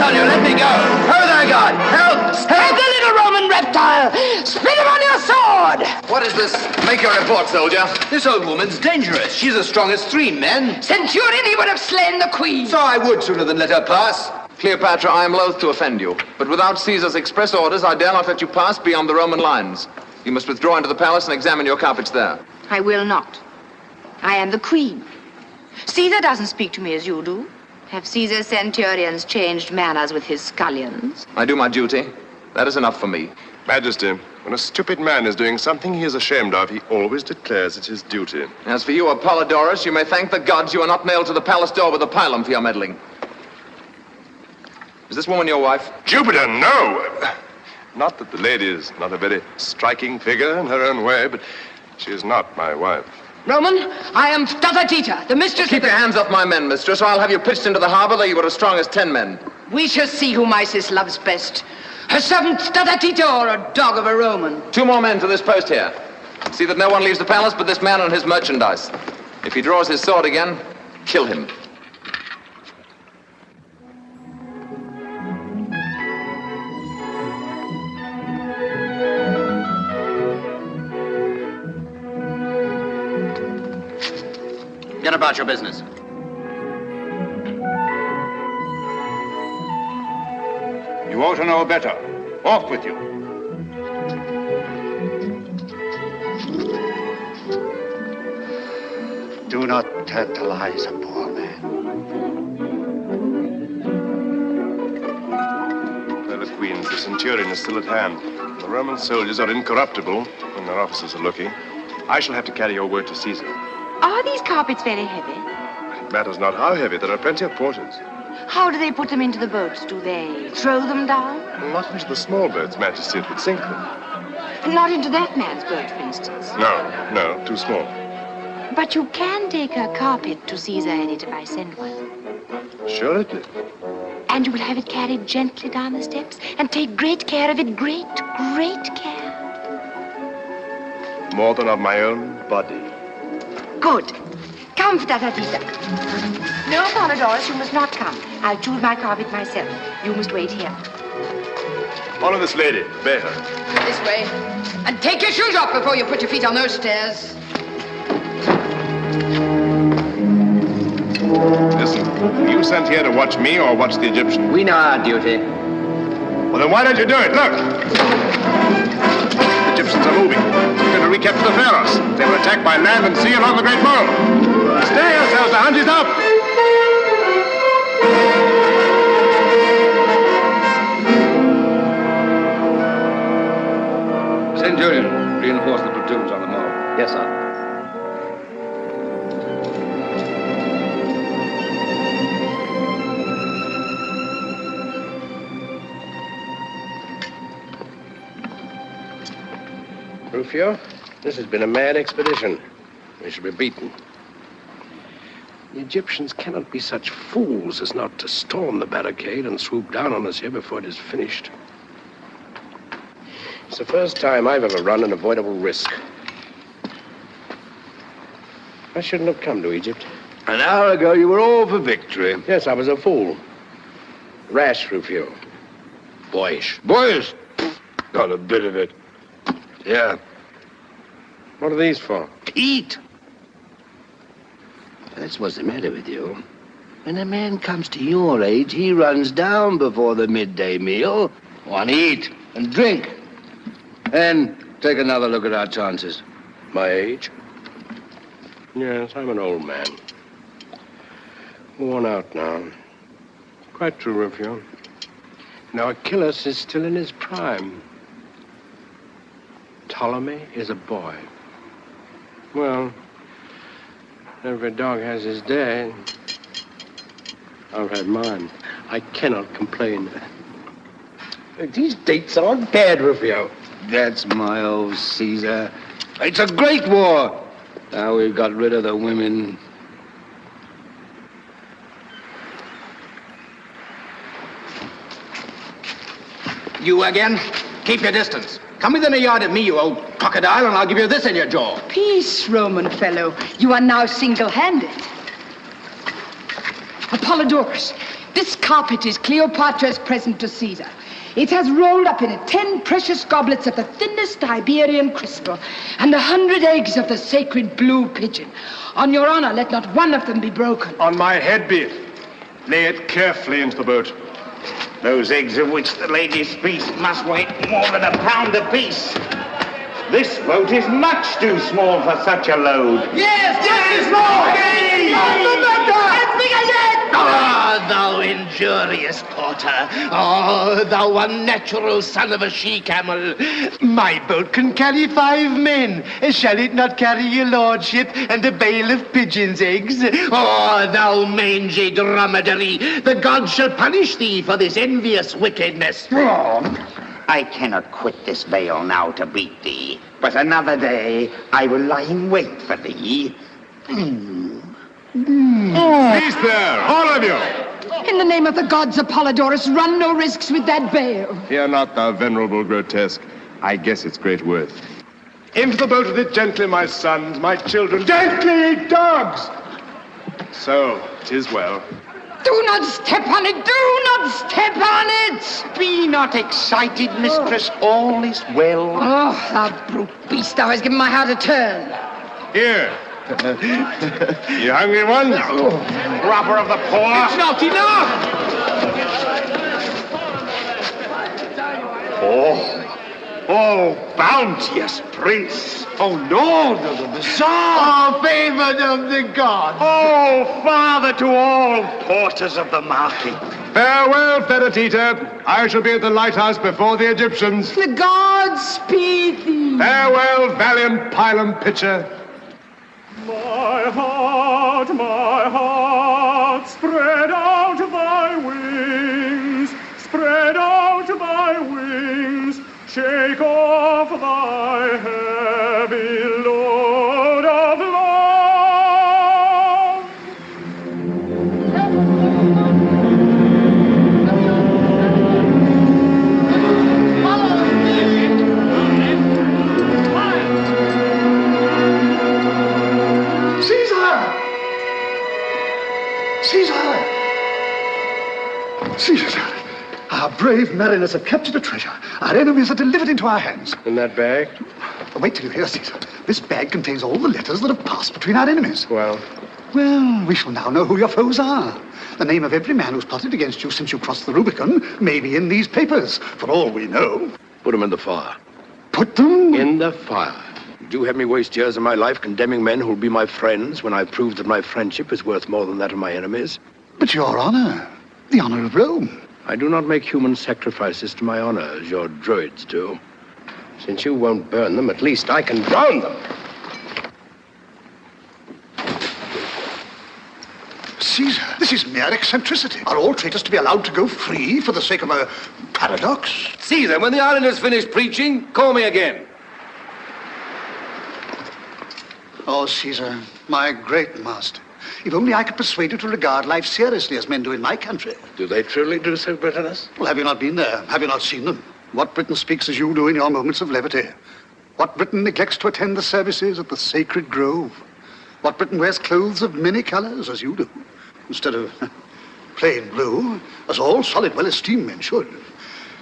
Let me go. Oh, there, God. Help! Help the little Roman reptile! Spit him on your sword! What is this? Make your report, soldier. This old woman's dangerous. She's as strong as 3 men. Centurion, he would have slain the queen. So I would sooner than let her pass. Cleopatra, I am loath to offend you, but without Caesar's express orders, I dare not let you pass beyond the Roman lines. You must withdraw into the palace and examine your carpets there. I will not. I am the queen. Caesar doesn't speak to me as you do. Have Caesar's centurions changed manners with his scullions? I do my duty. That is enough for me. Majesty, when a stupid man is doing something he is ashamed of, he always declares it's his duty. As for you, Apollodorus, you may thank the gods you are not nailed to the palace door with a pylon for your meddling. Is this woman your wife? Jupiter, no! Not that the lady is not a very striking figure in her own way, but she is not my wife. Roman, I am Tatatita, the mistress Keep your hands off my men, mistress, or I'll have you pitched into the harbor though you were as strong as 10 men. We shall see whom Isis loves best. Her servant Tatatita or a dog of a Roman. 2 more men to this post here. See that no one leaves the palace but this man and his merchandise. If he draws his sword again, kill him. Get about your business. You ought to know better. Off with you. Do not tantalize a poor man. Well, the queens, the centurion is still at hand. The Roman soldiers are incorruptible when their officers are looking. I shall have to carry your word to Caesar. Are these carpets very heavy? It matters not how heavy. There are plenty of porters. How do they put them into the boats? Do they throw them down? Not into the small boats, Majesty. It would sink them. Not into that man's boat, for instance. No, too small. But you can take a carpet to Caesar in it if I send one. Assuredly. And you will have it carried gently down the steps and take great care of it. Great care. More than of my own body. Good. Come, Tatatita. No, Apollodorus, you must not come. I'll choose my carpet myself. You must wait here. Follow this lady. Obey her. This way. And take your shoes off before you put your feet on those stairs. Listen, were you sent here to watch me or watch the Egyptians? We know our duty. Well, then why don't you do it? Look! The Egyptians are moving. They're going to recapture the Pharos. They will attack by land and sea along the Great Mole. Stay yourselves, the hunt is up! Centurion, reinforce the platoons on the mole. Yes, sir. Rufio, this has been a mad expedition. We shall be beaten. The Egyptians cannot be such fools as not to storm the barricade and swoop down on us here before it is finished. It's the first time I've ever run an avoidable risk. I shouldn't have come to Egypt. An hour ago, you were all for victory. Yes, I was a fool. Rash, Rufio. Boyish. Boys, not a bit of it. Yeah. What are these for? Eat. That's what's the matter with you. When a man comes to your age, he runs down before the midday meal. Want to eat and drink. And take another look at our chances. My age? Yes, I'm an old man. Worn out now. Quite true, Rufio. Now, Achilles is still in his prime. Ptolemy is a boy. Well, every dog has his day. I've had mine. I cannot complain. These dates aren't bad, Rufio. That's my old Caesar. It's a great war. Now we've got rid of the women. You again? Keep your distance. Come within a yard of me, you old crocodile, and I'll give you this in your jaw. Peace, Roman fellow. You are now single-handed. Apollodorus, this carpet is Cleopatra's present to Caesar. It has rolled up in it 10 precious goblets of the thinnest Iberian crystal and 100 eggs of the sacred blue pigeon. On your honor, let not one of them be broken. On my head be it. Lay it carefully into the boat. Those eggs of which the lady speaks must weigh more than a pound apiece. This boat is much too small for such a load. Yes, yes, Lord! Ah, thou injurious porter. Oh, thou unnatural son of a she-camel. My boat can carry 5 men. Shall it not carry your lordship and a bale of pigeons' eggs? Oh, thou mangy dromedary. The gods shall punish thee for this envious wickedness. I cannot quit this vale now to beat thee, but another day I will lie in wait for thee. Peace there, all of you! In the name of the gods, Apollodorus, run no risks with that bale. Fear not, thou venerable grotesque. I guess its great worth. Into the boat with it gently, my sons, my children. Gently, dogs! So, 'tis well. Do not step on it! Do not step on it! Be not excited, mistress. All is well. Oh, thou brute beast, thou hast given my heart a turn. Here. You hungry ones? Robber of the poor. It's not enough! Oh, bounteous prince. Oh, Lord of the Bazaar! Oh, favored of the gods. Oh, father to all porters of the market. Farewell, Feratita. I shall be at the lighthouse before the Egyptians. The gods speed thee. Farewell, valiant pilum pitcher. My heart, spread out thy wings, spread out thy wings, shake off thy heavy load of love. Caesar, our brave mariners have captured a treasure. Our enemies are delivered into our hands. In that bag? Wait till you hear, Caesar. This bag contains all the letters that have passed between our enemies. Well, we shall now know who your foes are. The name of every man who's plotted against you since you crossed the Rubicon may be in these papers, for all we know. Put them in the fire. Put them? In the fire. Do you have me waste years of my life condemning men who'll be my friends when I've proved that my friendship is worth more than that of my enemies? But your honor, the honor of Rome. I do not make human sacrifices to my honor as your druids do. Since you won't burn them, at least I can drown them. Caesar, this is mere eccentricity. Are all traitors to be allowed to go free for the sake of a paradox? Caesar, when the islanders finish preaching, call me again. Oh, Caesar, my great master. If only I could persuade you to regard life seriously as men do in my country. Do they truly do so, Britannicus? Well, have you not been there? Have you not seen them? What Briton speaks as you do in your moments of levity? What Briton neglects to attend the services at the sacred grove? What Briton wears clothes of many colors as you do, instead of plain blue, as all solid, well-esteemed men should?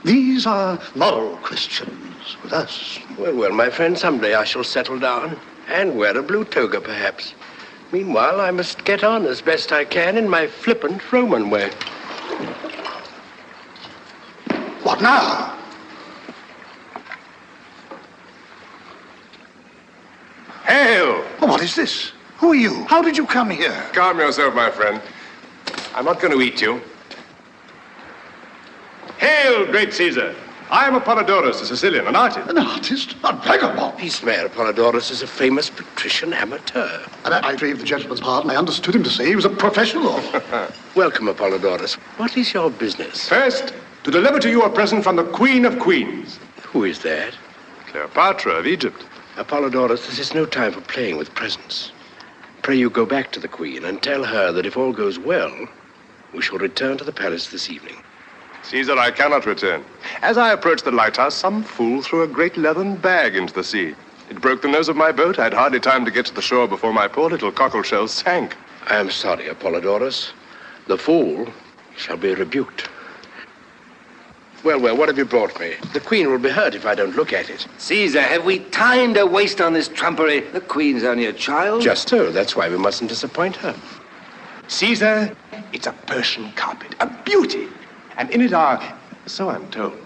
These are moral questions with us. Well, my friend, someday I shall settle down and wear a blue toga, perhaps. Meanwhile, I must get on as best I can in my flippant Roman way. What now? Hail! Oh, what is this? Who are you? How did you come here? Calm yourself, my friend. I'm not going to eat you. Hail, great Caesar! I am Apollodorus, a Sicilian, an artist. An artist? A vagabond? Peace, Mayor. Apollodorus is a famous patrician amateur. And I crave the gentleman's pardon. I understood him to say he was a professional. Welcome, Apollodorus. What is your business? First, to deliver to you a present from the Queen of Queens. Who is that? Cleopatra of Egypt. Apollodorus, this is no time for playing with presents. Pray you go back to the Queen and tell her that if all goes well, we shall return to the palace this evening. Caesar, I cannot return. As I approached the lighthouse, some fool threw a great leathern bag into the sea. It broke the nose of my boat. I had hardly time to get to the shore before my poor little cockleshell sank. I am sorry, Apollodorus. The fool shall be rebuked. Well, what have you brought me? The Queen will be hurt if I don't look at it. Caesar, have we time to waste on this trumpery? The Queen's only a child. Just so. That's why we mustn't disappoint her. Caesar, it's a Persian carpet, a beauty. And in it are, so I'm told,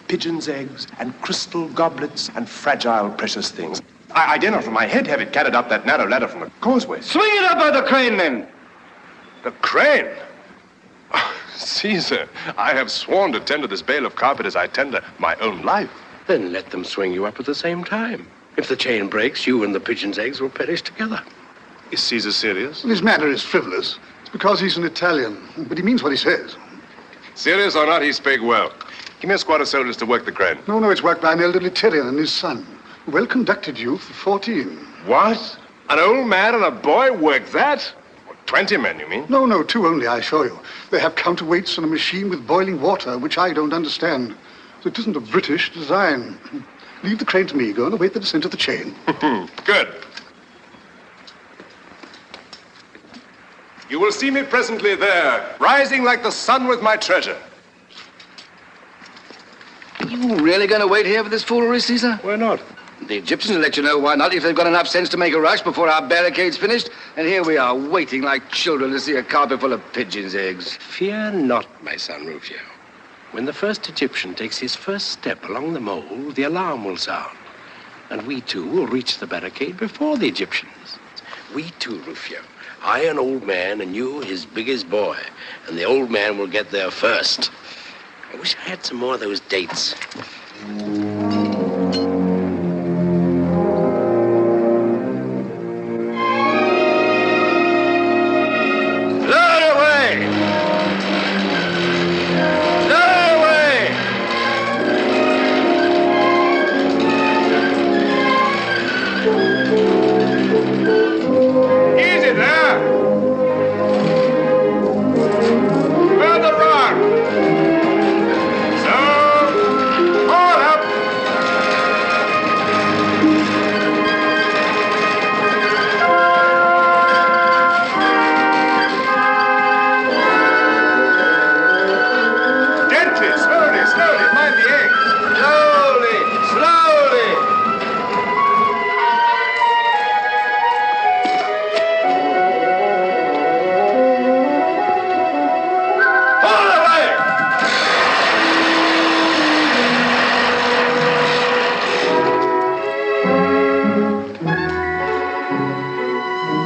pigeons' eggs and crystal goblets and fragile precious things. I dare not from my head have it carried up that narrow ladder from the causeway. Swing it up by the crane, then. The crane? Oh, Caesar, I have sworn to tender this bale of carpet as I tender my own life. Then let them swing you up at the same time. If the chain breaks, you and the pigeon's eggs will perish together. Is Caesar serious? Well, his manner is frivolous. It's because he's an Italian, but he means what he says. Serious or not, he spake well. Give me a squad of soldiers to work the crane. No, it's worked by an elderly Tyrian and his son. A well-conducted youth of 14. What? An old man and a boy work that? 20 men, you mean? No, 2 only, I assure you. They have counterweights and a machine with boiling water, which I don't understand. So it isn't a British design. Leave the crane to me. Go and await the descent of the chain. Good. You will see me presently there, rising like the sun with my treasure. You really going to wait here for this foolery, Caesar? Why not? The Egyptians will let you know why not if they've got enough sense to make a rush before our barricade's finished. And here we are waiting like children to see a carpet full of pigeons' eggs. Fear not, my son Rufio. When the first Egyptian takes his first step along the mole, the alarm will sound. And we too will reach the barricade before the Egyptians. We too, Rufio. I, an old man, and you, his biggest boy. And the old man will get there first. I wish I had some more of those dates.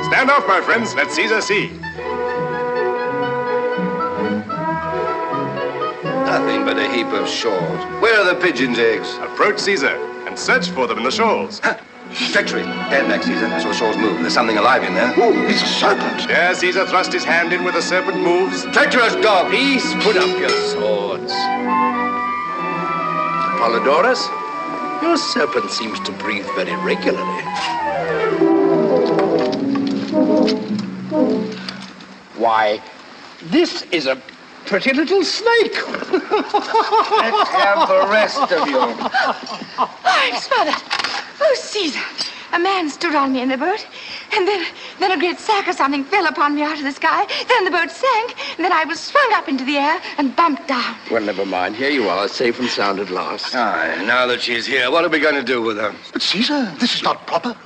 Stand off, my friends. Let Caesar see. Nothing but a heap of shawls. Where are the pigeons' eggs? Approach Caesar and search for them in the shawls. Treachery. Stand back, Caesar. I saw the shawls move. There's something alive in there. Oh, it's a serpent. There, Caesar thrust his hand in where the serpent moves. Treacherous dog. Peace, put up your swords. Apollodorus, your serpent seems to breathe very regularly. Why, this is a pretty little snake. Let's have the rest of you. Thanks, Father. Oh, Caesar. A man stood on me in the boat, and then a great sack or something fell upon me out of the sky. Then the boat sank, and then I was swung up into the air and bumped down. Well, never mind. Here you are, safe and sound at last. Aye, now that she's here, what are we going to do with her? But, Caesar, this is not proper.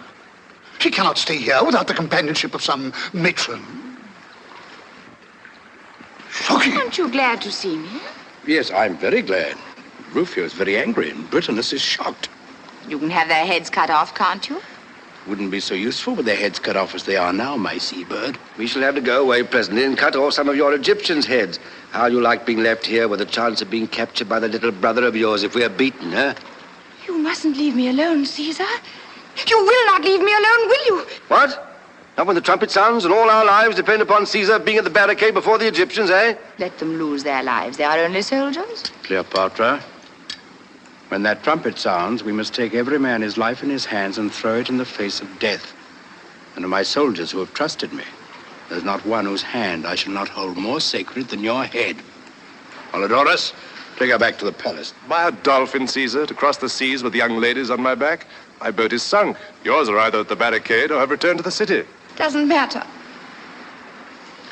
She cannot stay here without the companionship of some matron. Shocking. Aren't you glad to see me? Yes, I'm very glad. Rufio is very angry, and Britannicus is shocked. You can have their heads cut off, can't you? Wouldn't be so useful with their heads cut off as they are now, my seabird. We shall have to go away presently and cut off some of your Egyptians' heads. How you like being left here with a chance of being captured by the little brother of yours if we're beaten, huh? You mustn't leave me alone, Caesar. You will not leave me alone, will you? What? Not when the trumpet sounds and all our lives depend upon Caesar being at the barricade before the Egyptians, eh? Let them lose their lives. They are only soldiers. Cleopatra, when that trumpet sounds, we must take every man his life in his hands and throw it in the face of death. And of my soldiers who have trusted me, there's not one whose hand I shall not hold more sacred than your head. Polydorus, take her back to the palace. By a dolphin, Caesar, to cross the seas with young ladies on my back. My boat is sunk. Yours are either at the barricade or have returned to the city. Doesn't matter.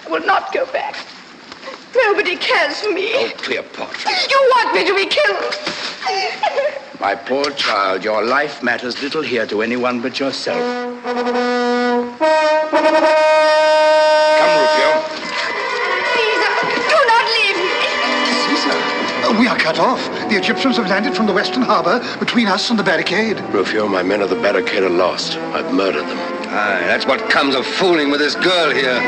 I will not go back. Nobody cares for me. Oh, Cleopatra. You want me to be killed. My poor child, your life matters little here to anyone but yourself. Come, Rufio. Caesar, do not leave me. Caesar, we are cut off. The Egyptians have landed from the western harbor between us and the barricade. Rufio, my men of the barricade are lost. I've murdered them. Aye, that's what comes of fooling with this girl here.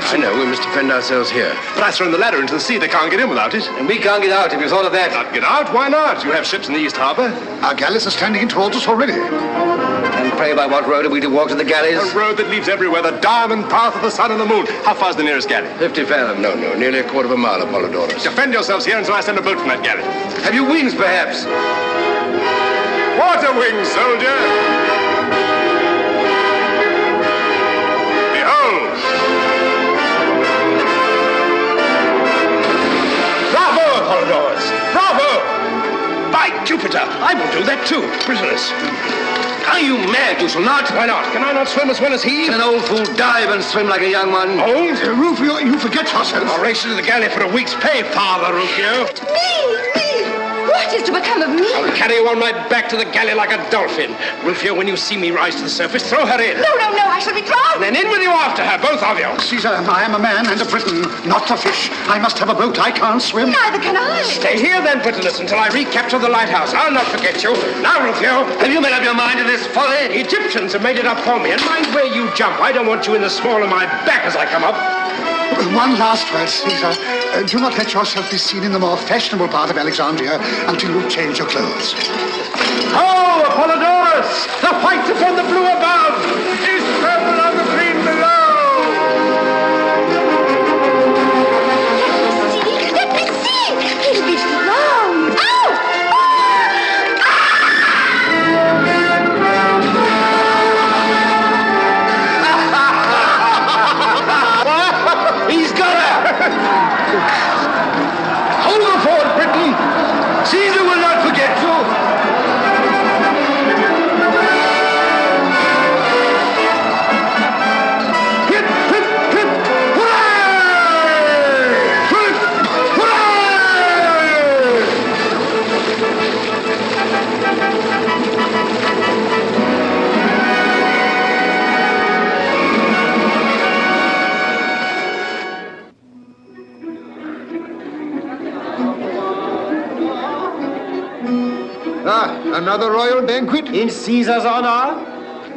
I know, we must defend ourselves here. But I thrown the ladder into the sea. They can't get in without it. And we can't get out if you thought of that. Not get out? Why not? You have ships in the East Harbor. Our galleys are standing in towards us already. And pray, by what road are we to walk to the galleys? A road that leads everywhere, the diamond path of the sun and the moon. How far's the nearest galley? 50 fathom. No, nearly a quarter of a mile, Apollodorus. Defend yourselves here until I send a boat from that galley. Have you wings, perhaps? Water wings, soldier! Behold! Bravo, Apollodorus! Bravo! By Jupiter, I will do that too, prisoners. Are you mad? You shall not. Why not? Can I not swim as well as he? Can an old fool dive and swim like a young one? Old? Rufio, you forget yourself. I'll race you to the galley for a week's pay, Father Rufio. Me! What is to become of me? I'll carry you on my back to the galley like a dolphin. Rufio, when you see me rise to the surface, throw her in. No, I shall be drowned. And then in with you after her, both of you. Caesar, I am a man and a Briton, not a fish. I must have a boat. I can't swim. Neither can I. Stay here then, Britannicus, until I recapture the lighthouse. I'll not forget you. Now, Rufio. Have you made up your mind to this folly? The Egyptians have made it up for me, and mind where you jump. I don't want you in the small of my back as I come up. One last word, Caesar. Do not let yourself be seen in the more fashionable part of Alexandria until you change your clothes. Oh, Apollodorus! The white upon the blue above is purple on the green below! Let me see! He'll be drowned! Ow! He's got her! Hold her forward, Britain! Caesar will not forget you! Hip, hip, hip! Hooray! Hip, hooray! Ah, another royal banquet? In Caesar's honor?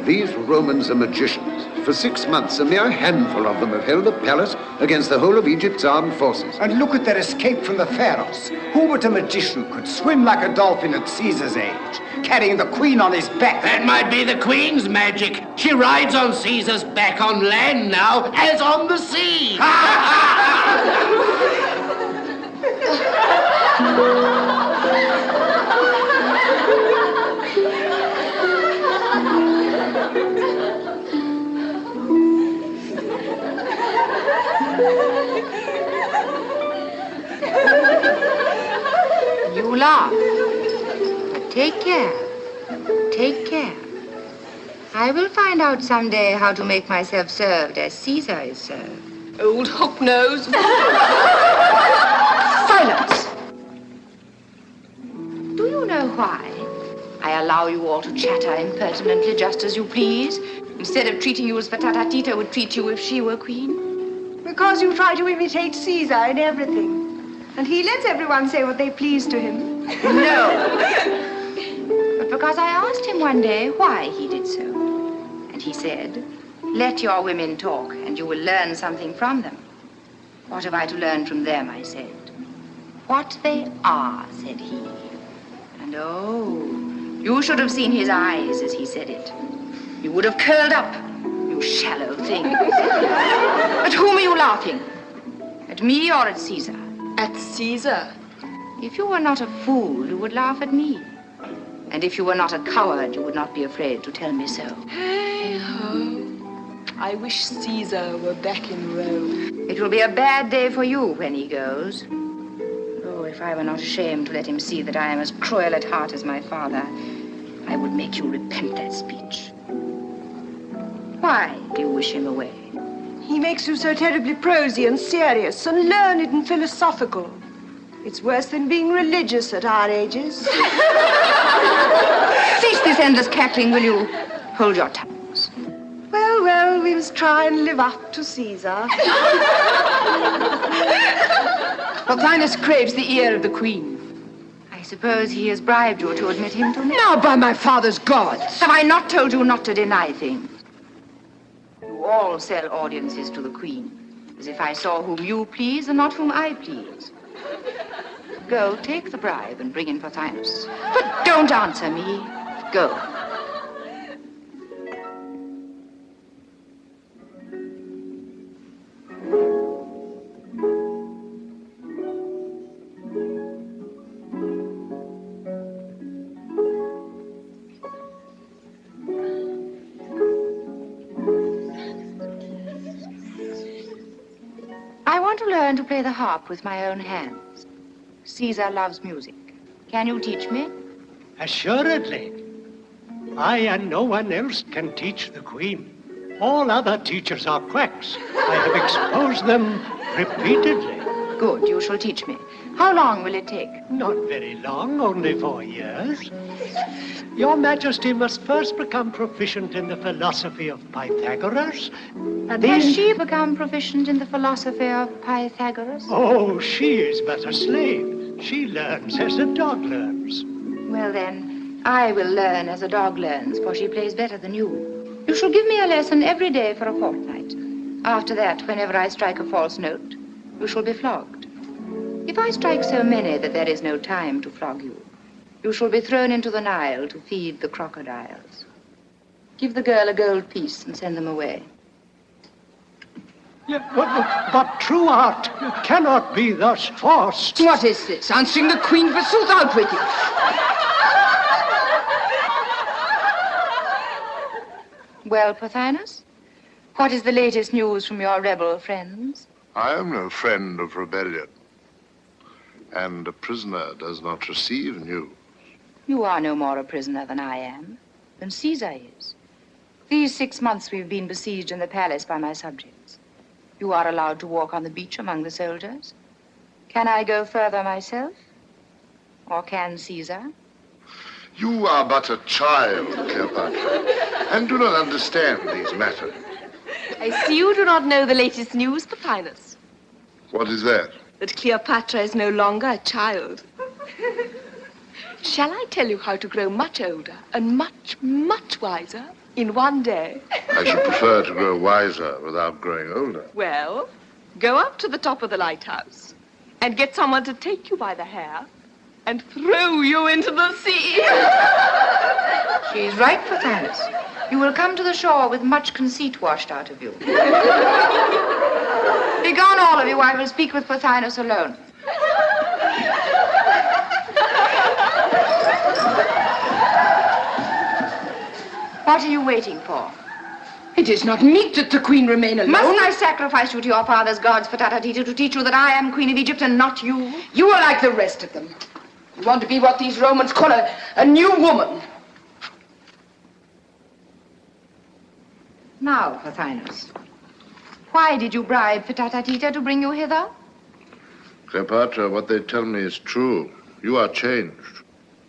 These Romans are magicians, For 6 months, a mere handful of them have held the palace against the whole of Egypt's armed forces. And look at their escape from the pharaohs. Who but a magician could swim like a dolphin at Caesar's age, carrying the queen on his back? That might be the queen's magic. She rides on Caesar's back on land now, as on the sea. You laugh. But take care. Take care. I will find out someday how to make myself served as Caesar is served. Old hook-nose. Silence! Do you know why I allow you all to chatter impertinently just as you please, instead of treating you as Fatata Tita would treat you if she were queen? Because you try to imitate Caesar in everything. And he lets everyone say what they please to him. No. But because I asked him one day why he did so. And he said, let your women talk and you will learn something from them. What have I to learn from them, I said. What they are, said he. And oh, you should have seen his eyes as he said it. You would have curled up, you shallow thing. At whom are you laughing? At me or at Caesar? At Caesar. If you were not a fool, you would laugh at me. And if you were not a coward, you would not be afraid to tell me so. Hey-ho. I wish Caesar were back in Rome. It will be a bad day for you when he goes. Oh, if I were not ashamed to let him see that I am as cruel at heart as my father, I would make you repent that speech. Why do you wish him away? He makes you so terribly prosy and serious and learned and philosophical. It's worse than being religious at our ages. Cease this endless cackling, will you? Hold your tongues. Well, well, we must try and live up to Caesar. Pothinus craves the ear of the queen. I suppose he has bribed you to admit him to me? Now, by my father's gods. Have I not told you not to deny things? You all sell audiences to the queen, as if I saw whom you please and not whom I please. Go, take the bribe and bring in Pothinus. But don't answer me. Go. I want to learn to play the harp with my own hands. Caesar loves music. Can you teach me? Assuredly. I and no one else can teach the Queen. All other teachers are quacks. I have exposed them repeatedly. Good, you shall teach me. How long will it take? Not very long, only 4 years. Your Majesty must first become proficient in the philosophy of Pythagoras, and then... Has she become proficient in the philosophy of Pythagoras? Oh, she is but a slave. She learns as a dog learns. Well then, I will learn as a dog learns, for she plays better than you. You shall give me a lesson every day for a fortnight. After that, whenever I strike a false note, you shall be flogged. If I strike so many that there is no time to flog you, you shall be thrown into the Nile to feed the crocodiles. Give the girl a gold piece and send them away. But true art cannot be thus forced. What is this? Answering the Queen, forsooth, out with you. Well, Pothinus, what is the latest news from your rebel friends? I am no friend of rebellion, and a prisoner does not receive news. You are no more a prisoner than I am, than Caesar is. These 6 months we've been besieged in the palace by my subjects. You are allowed to walk on the beach among the soldiers. Can I go further myself? Or can Caesar? You are but a child, Cleopatra, and do not understand these matters. I see you do not know the latest news, Pothinus. What is that? That Cleopatra is no longer a child. Shall I tell you how to grow much older and much, much wiser? In one day. I should prefer to grow wiser without growing older. Well, go up to the top of the lighthouse and get someone to take you by the hair and throw you into the sea. She's right, Pothinus. You will come to the shore with much conceit washed out of you. Begone, all of you. I will speak with Pothinus alone. What are you waiting for? It is not meet that the queen remain alone. Mustn't I sacrifice you to your father's gods, Patatatita, to teach you that I am Queen of Egypt and not you? You are like the rest of them. You want to be what these Romans call a new woman. Now, Pothinus, why did you bribe Patatatita to bring you hither? Cleopatra, what they tell me is true. You are changed.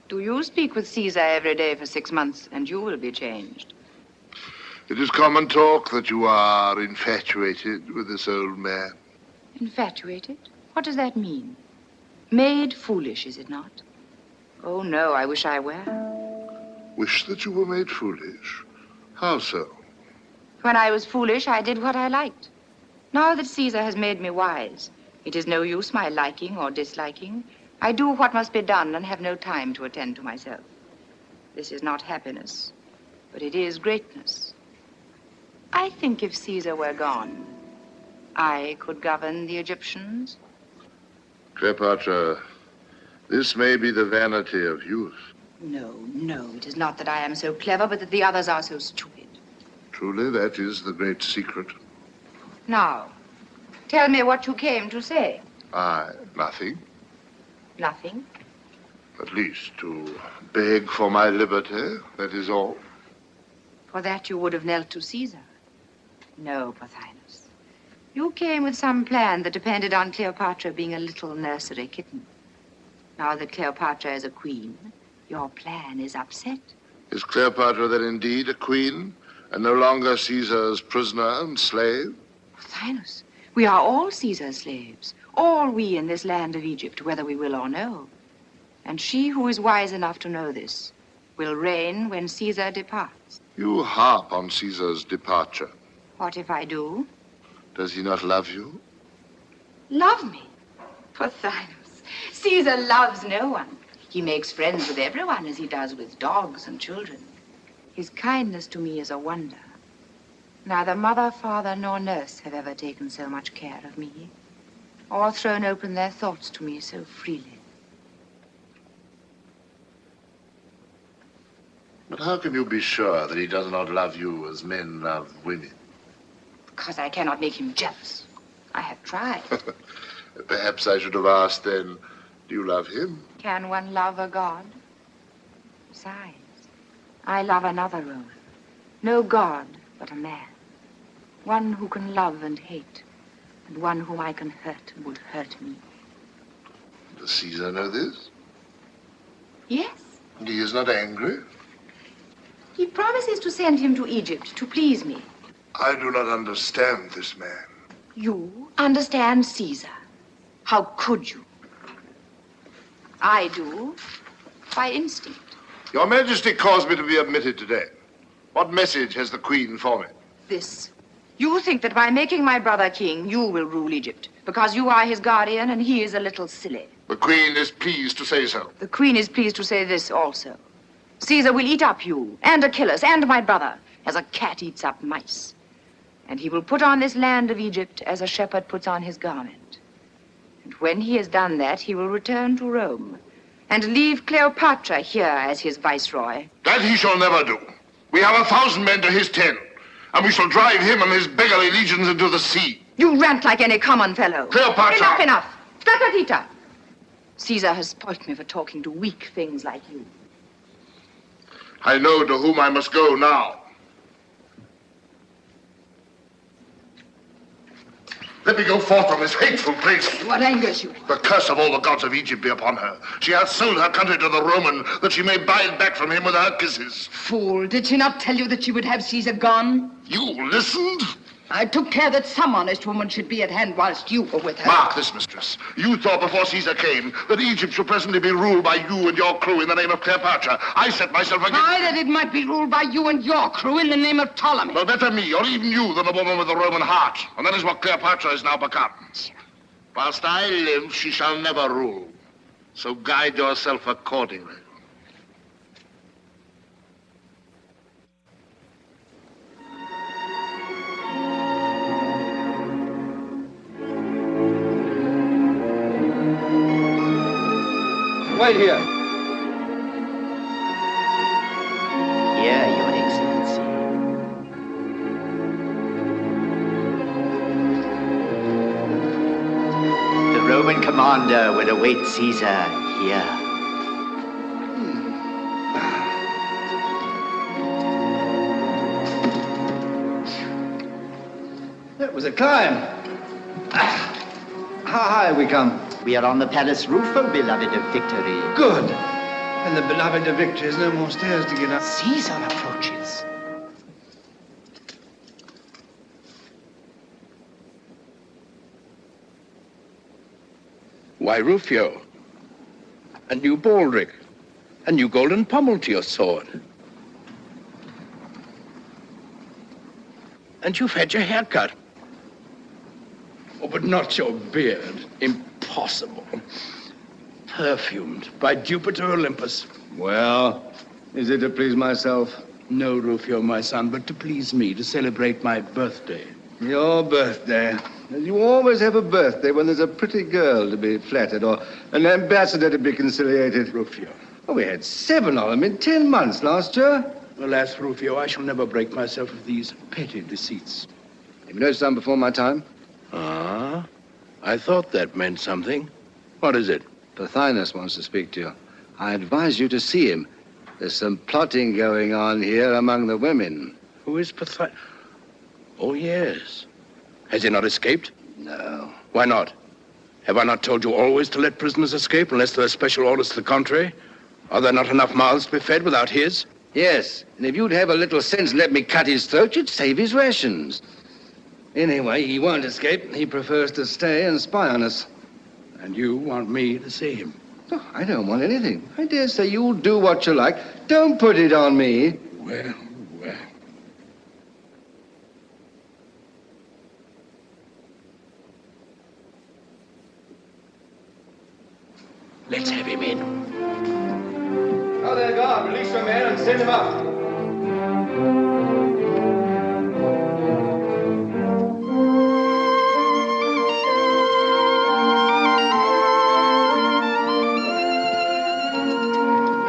Do you speak with Caesar every day for 6 months, and you will be changed? It is common talk that you are infatuated with this old man. Infatuated? What does that mean? Made foolish, is it not? Oh, no, I wish I were. Wish that you were made foolish? How so? When I was foolish, I did what I liked. Now that Caesar has made me wise, it is no use my liking or disliking. I do what must be done and have no time to attend to myself. This is not happiness, but it is greatness. I think if Caesar were gone, I could govern the Egyptians. Cleopatra, this may be the vanity of youth. No, it is not that I am so clever, but that the others are so stupid. Truly, that is the great secret. Now, tell me what you came to say. Nothing. Nothing? At least to beg for my liberty, that is all. For that you would have knelt to Caesar. No, Pothinus. You came with some plan that depended on Cleopatra being a little nursery kitten. Now that Cleopatra is a queen, your plan is upset. Is Cleopatra then indeed a queen, and no longer Caesar's prisoner and slave? Pothinus, we are all Caesar's slaves. All we in this land of Egypt, whether we will or no. And she who is wise enough to know this will reign when Caesar departs. You harp on Caesar's departure. What if I do? Does he not love you? Love me? Pothinus, Caesar loves no one. He makes friends with everyone as he does with dogs and children. His kindness to me is a wonder. Neither mother, father, nor nurse have ever taken so much care of me, or thrown open their thoughts to me so freely. But how can you be sure that he does not love you as men love women? Because I cannot make him jealous. I have tried. Perhaps I should have asked then, do you love him? Can one love a god? Besides, I love another Roman. No god, but a man. One who can love and hate, and one whom I can hurt and would hurt me. Does Caesar know this? Yes. And he is not angry? He promises to send him to Egypt to please me. I do not understand this man. You understand Caesar. How could you? I do, by instinct. Your Majesty caused me to be admitted today. What message has the Queen for me? This. You think that by making my brother king, you will rule Egypt, because you are his guardian and he is a little silly. The Queen is pleased to say so. The Queen is pleased to say this also. Caesar will eat up you, and Achilles, and my brother, as a cat eats up mice. And he will put on this land of Egypt as a shepherd puts on his garment. And when he has done that, he will return to Rome and leave Cleopatra here as his viceroy. That he shall never do. We have 1,000 men to his 10, and we shall drive him and his beggarly legions into the sea. You rant like any common fellow. Cleopatra! Enough! Tatatita! Caesar has spoilt me for talking to weak things like you. I know to whom I must go now. Let me go forth from this hateful place. What angers you? The curse of all the gods of Egypt be upon her. She hath sold her country to the Roman, that she may buy it back from him with her kisses. Fool, did she not tell you that she would have Caesar gone? You listened? I took care that some honest woman should be at hand whilst you were with her. Mark this, mistress. You thought before Caesar came that Egypt should presently be ruled by you and your crew in the name of Cleopatra. I set myself against... Why, that it might be ruled by you and your crew in the name of Ptolemy. Well, better me, or even you, than a woman with a Roman heart. And that is what Cleopatra has now become. Whilst I live, she shall never rule. So guide yourself accordingly. Wait here. Here, Your Excellency. The Roman commander will await Caesar here. That was a climb. How high have we come? We are on the palace roof, O beloved of victory. Good. And the beloved of victory has no more stairs to get up. Caesar approaches. Why, Rufio, a new baldric, a new golden pommel to your sword. And you've had your hair cut. Oh, but not your beard. Impossible. Perfumed by Jupiter Olympus. Well, is it to please myself? No, Rufio, my son, but to please me, to celebrate my birthday. Your birthday. You always have a birthday when there's a pretty girl to be flattered or an ambassador to be conciliated. Rufio. Oh, we had 7 of them in 10 months last year. Alas, Rufio, I shall never break myself of these petty deceits. Have you noticed some before my time? Ah, I thought that meant something. What is it? Pothinus wants to speak to you. I advise you to see him. There's some plotting going on here among the women. Who is Pothinus? Oh, yes. Has he not escaped? No. Why not? Have I not told you always to let prisoners escape unless there are special orders to the contrary? Are there not enough mouths to be fed without his? Yes, and if you'd have a little sense and let me cut his throat, you'd save his rations. Anyway, he won't escape. He prefers to stay and spy on us. And you want me to see him? Oh, I don't want anything. I dare say you'll do what you like. Don't put it on me. Well, well. Let's have him in. Oh, there, guard. Release your man and send him up.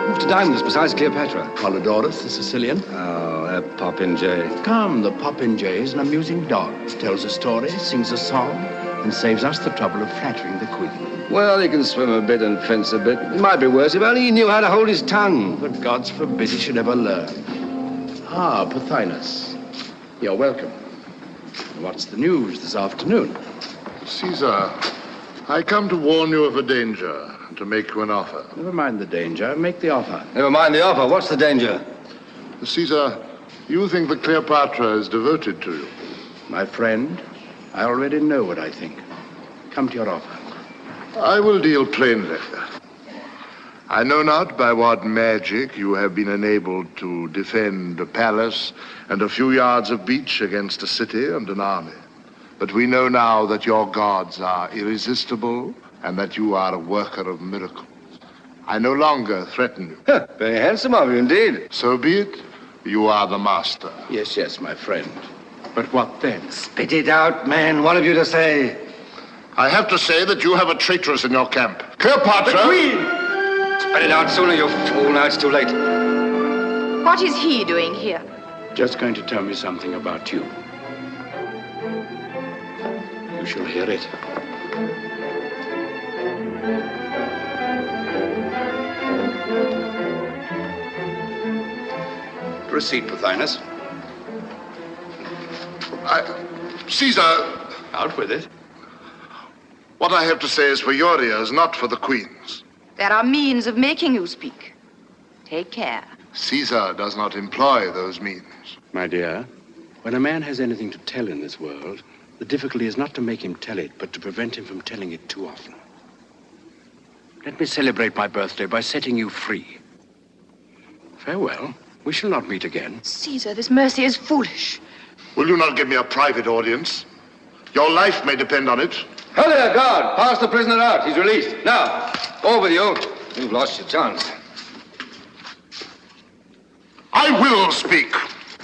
Who's to dine with us besides Cleopatra? Polydorus, the Sicilian. Oh, that popinjay. Come, the popinjay is an amusing dog. Tells a story, sings a song, and saves us the trouble of flattering the queen. Well, he can swim a bit and fence a bit. It might be worse if only he knew how to hold his tongue. But gods forbid he should ever learn. Ah, Pothinus. You're welcome. What's the news this afternoon? Caesar, I come to warn you of a danger and to make you an offer. Never mind the danger. Make the offer. Never mind the offer. What's the danger? Caesar, you think that Cleopatra is devoted to you. My friend, I already know what I think. Come to your offer. I will deal plainly. I know not by what magic you have been enabled to defend a palace and a few yards of beach against a city and an army. But we know now that your gods are irresistible and that you are a worker of miracles. I no longer threaten you. Very handsome of you indeed. So be it. You are the master. Yes, yes, my friend. But what then? Spit it out, man. What have you to say? I have to say that you have a traitress in your camp. Cleopatra! The queen! Spit it out sooner, you fool. Now it's too late. What is he doing here? Just going to tell me something about you. You shall hear it. Proceed, Pothinus. Caesar! Out with it. What I have to say is for your ears, not for the queen's. There are means of making you speak. Take care. Caesar does not employ those means. My dear, When a man has anything to tell in this world, the difficulty is not to make him tell it, but to prevent him from telling it too often. Let me celebrate my birthday by setting you free. Farewell. We shall not meet again. Caesar, this mercy is foolish. Will you not give me a private audience? Your life may depend on it. Ho there, guard! Pass the prisoner out. He's released. Now, over with you. You've lost your chance. I will speak.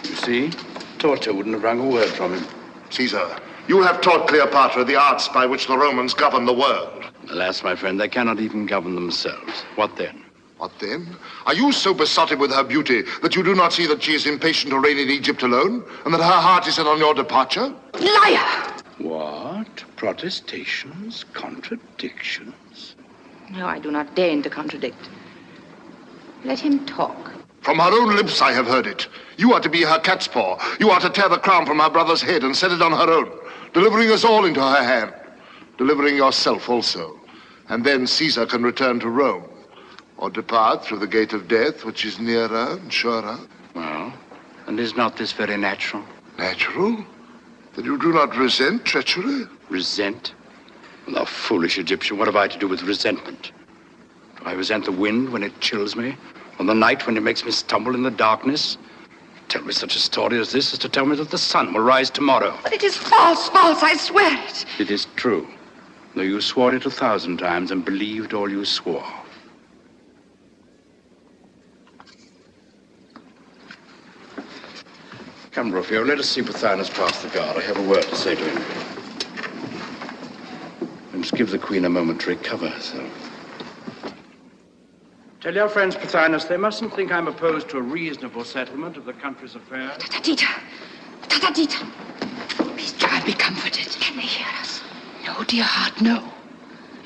You see? Torture wouldn't have wrung a word from him. Caesar, you have taught Cleopatra the arts by which the Romans govern the world. Alas, my friend, they cannot even govern themselves. What then? What then? Are you so besotted with her beauty that you do not see that she is impatient to reign in Egypt alone, and that her heart is set on your departure? Liar! What? Protestations? Contradictions? No, I do not deign to contradict. Let him talk. From her own lips I have heard it. You are to be her cat's paw. You are to tear the crown from her brother's head and set it on her own, delivering us all into her hand, delivering yourself also. And then Caesar can return to Rome, or depart through the gate of death, which is nearer and surer. Well, and is not this very natural? Natural? That you do not resent treachery? Resent? Thou foolish Egyptian, what have I to do with resentment? Do I resent the wind when it chills me? Or the night when it makes me stumble in the darkness? Tell me such a story as this is to tell me that the sun will rise tomorrow. But it is false, I swear it. It is true, though you swore it 1,000 times and believed all you swore. Come, Rufio, let us see Pothinus pass the guard. I have a word to say to him. I must give the Queen a moment to recover herself. Tell your friends, Pothinus, they mustn't think I'm opposed to a reasonable settlement of the country's affairs. Tatatita! Tatatita! Please, child, be comforted. Can they hear us? No, dear heart, no.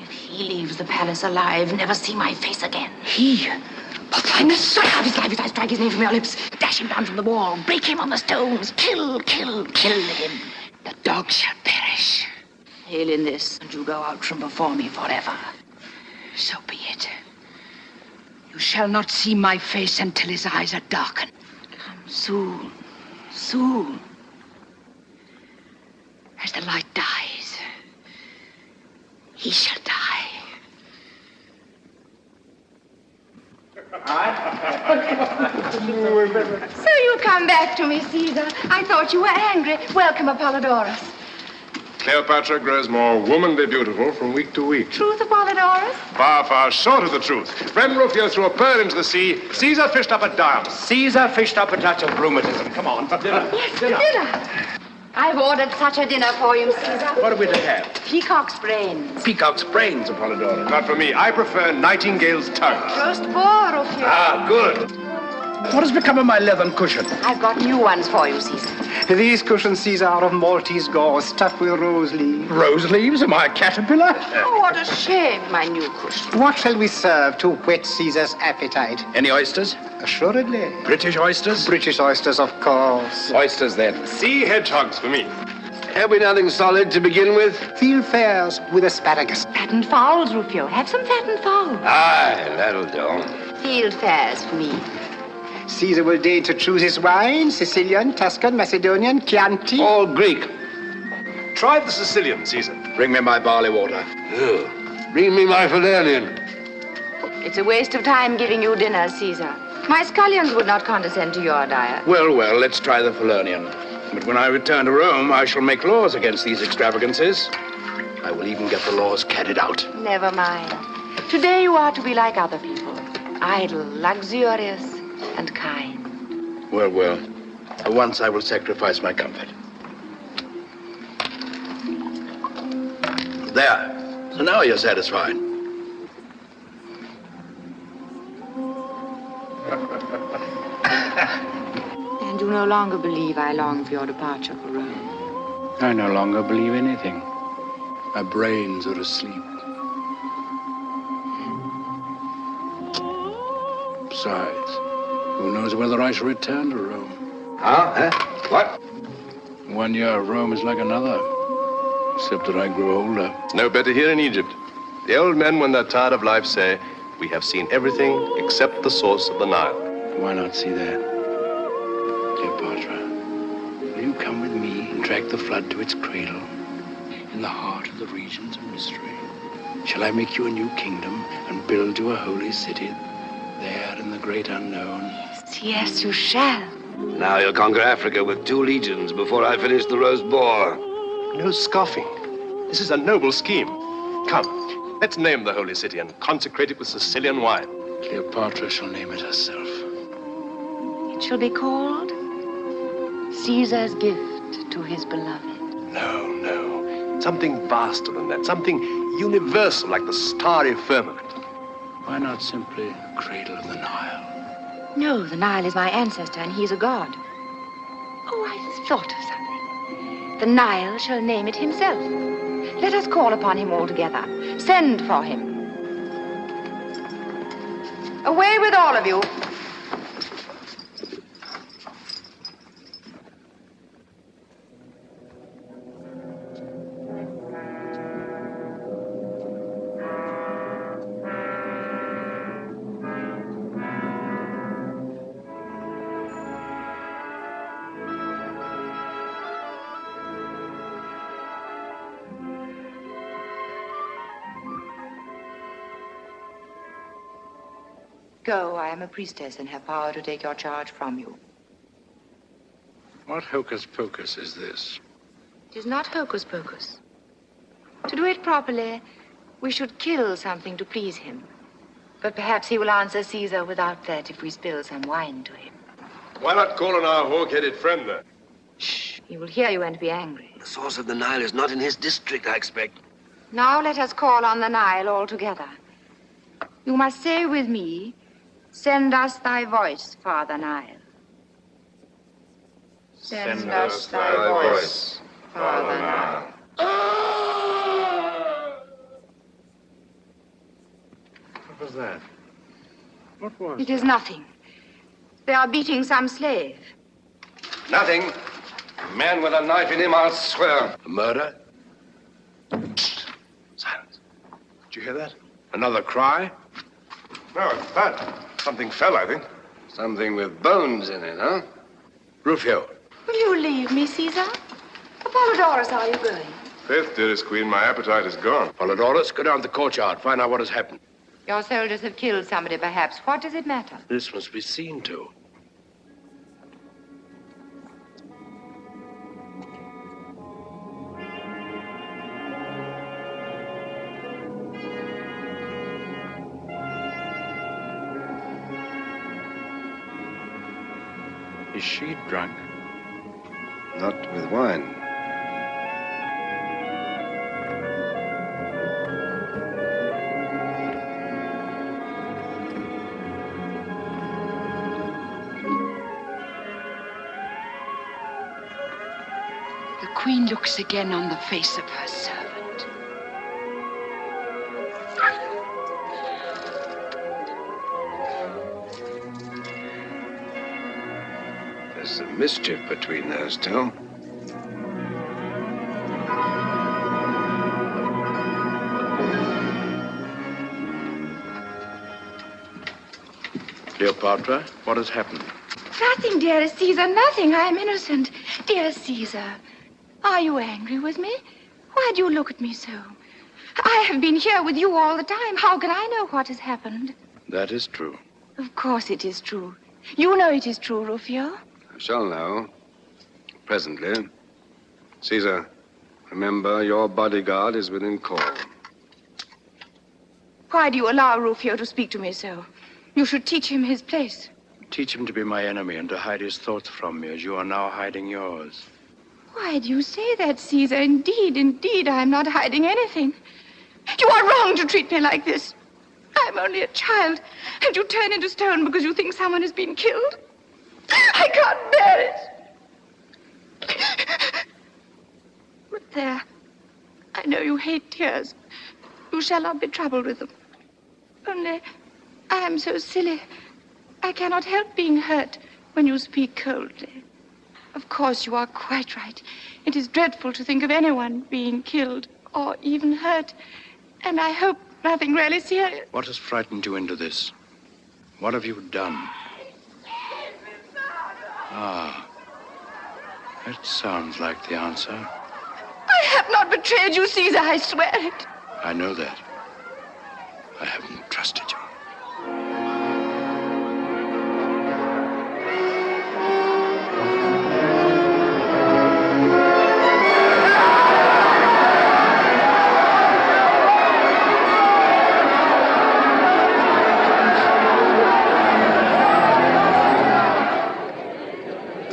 If he leaves the palace alive, never see my face again. He? Pothinus? Suck out his life as I strike his name from your lips. Dash him down from the wall. Break him on the stones. Kill him. The dog shall perish. Hail in this, and you go out from before me forever. So be it. You shall not see my face until his eyes are darkened. Come soon. As the light dies, he shall die. So you come back to me, Caesar. I thought you were angry. Welcome, Apollodorus. Cleopatra grows more womanly beautiful from week to week. Truth, Apollodorus? Far, far short of the truth. Friend Rufio threw a pearl into the sea. Caesar fished up a diamond. Caesar fished up a touch of rheumatism. Come on. Dinner. Yes, dinner. I've ordered such a dinner for you, Caesar. What are we to have? Peacock's brains. Peacock's brains, Apollodorus. Not for me. I prefer Nightingale's tongue. Roast boar, Rufio. Ah, good. What has become of my leathern cushion? I've got new ones for you, Caesar. These cushions, Caesar, are of Maltese gauze stuffed with rose leaves. Rose leaves? Am I a caterpillar? Oh, what a shame, my new cushion. What shall we serve to whet Caesar's appetite? Any oysters? Assuredly. British oysters? British oysters, of course. Oysters, then. Sea hedgehogs for me. Have we nothing solid to begin with? Field fares with asparagus. Fattened fowls, Rufio. Have some fattened fowls. Aye, that'll do. Field fares for me. Caesar will deign to choose his wine: Sicilian, Tuscan, Macedonian, Chianti. All Greek. Try the Sicilian, Caesar. Bring me my barley water. Bring me my Falernian. It's a waste of time giving you dinner, Caesar. My scullions would not condescend to your diet. Well, let's try the Falernian. But when I return to Rome, I shall make laws against these extravagances. I will even get the laws carried out. Never mind. Today you are to be like other people. Idle, luxurious, and kind. Well. For once I will sacrifice my comfort. There. So now you're satisfied. And you no longer believe I long for your departure for Rome. I no longer believe anything. My brains are asleep. Besides, who knows whether I shall return to Rome? Huh? What? 1 year of Rome is like another, except that I grow older. No better here in Egypt. The old men, when they're tired of life, say, "We have seen everything except the source of the Nile." Why not see that? Cleopatra, Will you come with me and drag the flood to its cradle, in the heart of the regions of mystery? Shall I make you a new kingdom and build you a holy city there in the great unknown? Yes, you shall. Now you'll conquer Africa with 2 legions before I finish the roast boar. No scoffing. This is a noble scheme. Come, let's name the holy city and consecrate it with Sicilian wine. Cleopatra shall name it herself. It shall be called Caesar's gift to his beloved. No. Something vaster than that. Something universal, like the starry firmament. Why not simply Cradle of the Nile? No, the Nile is my ancestor, and he's a god. Oh, I thought of something. The Nile shall name it himself. Let us call upon him all together. Send for him. Away with all of you. Go, I am a priestess and have power to take your charge from you. What hocus pocus is this? It is not hocus pocus. To do it properly, we should kill something to please him. But perhaps he will answer Caesar without that if we spill some wine to him. Why not call on our hawk-headed friend then? Shh, he will hear you and be angry. The source of the Nile is not in his district, I expect. Now let us call on the Nile all together. You must say with me, send us thy voice, Father Nile. Send us thy voice, Father Nile. What was that? What was It is nothing. They are beating some slave. Nothing. A man with a knife in him, I'll swear. A murder? Silence. Did you hear that? Another cry? No, it's that. Something fell, I think. Something with bones in it, huh? Rufio. Will you leave me, Caesar? Apollodorus, are you going? Faith, dearest queen, my appetite is gone. Apollodorus, go down to the courtyard. Find out what has happened. Your soldiers have killed somebody, perhaps. What does it matter? This must be seen to. Is she drunk? Not with wine. The queen looks again on the face of her servant. There's some mischief between those two. Cleopatra, what has happened? Nothing, dearest Caesar, nothing. I am innocent. Dearest Caesar, are you angry with me? Why do you look at me so? I have been here with you all the time. How can I know what has happened? That is true. Of course it is true. You know it is true, Rufio. I shall know. Presently. Caesar, remember, your bodyguard is within call. Why do you allow Rufio to speak to me so? You should teach him his place. Teach him to be my enemy and to hide his thoughts from me as you are now hiding yours. Why do you say that, Caesar? Indeed, I am not hiding anything. You are wrong to treat me like this. I'm only a child, and you turn into stone because you think someone has been killed. I can't bear it. But there, I know you hate tears. You shall not be troubled with them. Only, I am so silly. I cannot help being hurt when you speak coldly. Of course, you are quite right. It is dreadful to think of anyone being killed or even hurt. And I hope nothing really serious. What has frightened you into this? What have you done? Ah, That sounds like the answer. I have not betrayed you, Caesar, I swear it. I know that. I haven't trusted you.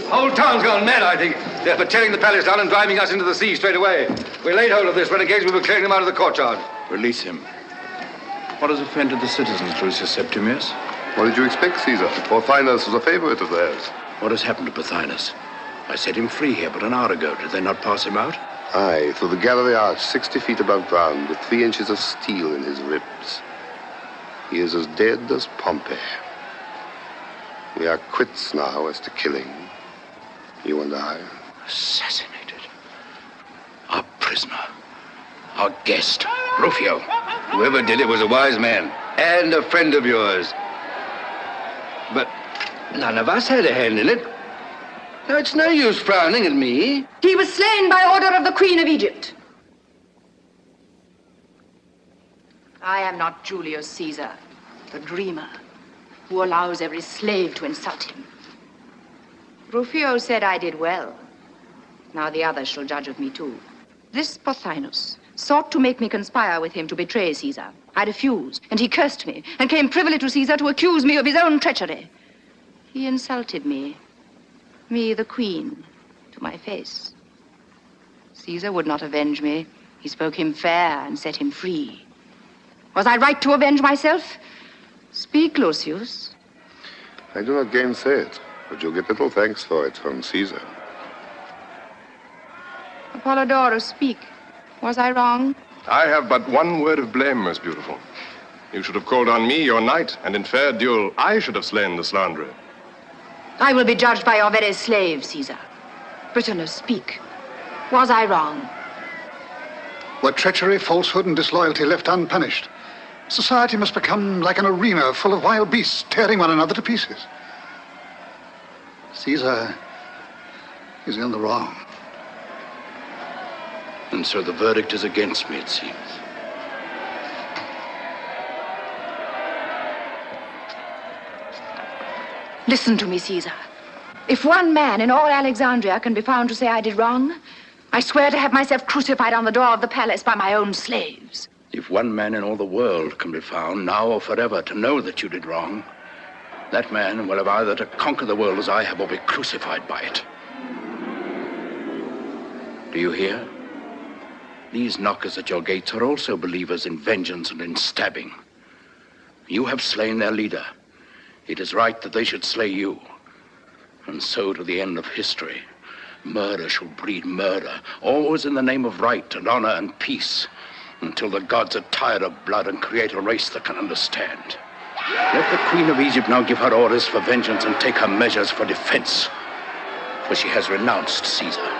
Whole town's gone mad, I think. They're for tearing the palace down and driving us into the sea straight away. We laid hold of this renegades. We were clearing them out of the courtyard. Release him. What has offended the citizens, Lucius Septimius? What did you expect, Caesar? Pothinus was a favorite of theirs. What has happened to Pothinus? I set him free here but an hour ago. Did they not pass him out? Aye, through the gallery arch, 60 feet above ground, with 3 inches of steel in his ribs. He is as dead as Pompey. We are quits now as to killing. You and I. Assassinated. Our prisoner. Our guest. Rufio. Whoever did it was a wise man. And a friend of yours. But none of us had a hand in it. Now, it's no use frowning at me. He was slain by order of the Queen of Egypt. I am not Julius Caesar, the dreamer, who allows every slave to insult him. Rufio said I did well. Now the others shall judge of me too. This Pothinus sought to make me conspire with him to betray Caesar. I refused, and he cursed me, and came privily to Caesar to accuse me of his own treachery. He insulted me, the queen, to my face. Caesar would not avenge me. He spoke him fair and set him free. Was I right to avenge myself? Speak, Lucius. I do not gainsay it, but you'll get little thanks for it from Caesar. Apollodorus, speak. Was I wrong? I have but one word of blame, most beautiful. You should have called on me, your knight, and in fair duel, I should have slain the slanderer. I will be judged by your very slave, Caesar. Britanus, speak. Was I wrong? Were treachery, falsehood, and disloyalty left unpunished, society must become like an arena full of wild beasts tearing one another to pieces. Caesar is in the wrong. And so the verdict is against me, it seems. Listen to me, Caesar. If one man in all Alexandria can be found to say I did wrong, I swear to have myself crucified on the door of the palace by my own slaves. If one man in all the world can be found, now or forever, to know that you did wrong, that man will have either to conquer the world as I have or be crucified by it. Do you hear? These knockers at your gates are also believers in vengeance and in stabbing. You have slain their leader. It is right that they should slay you. And so to the end of history, murder shall breed murder, always in the name of right and honor and peace, until the gods are tired of blood and create a race that can understand. Let the Queen of Egypt now give her orders for vengeance and take her measures for defense, for she has renounced Caesar.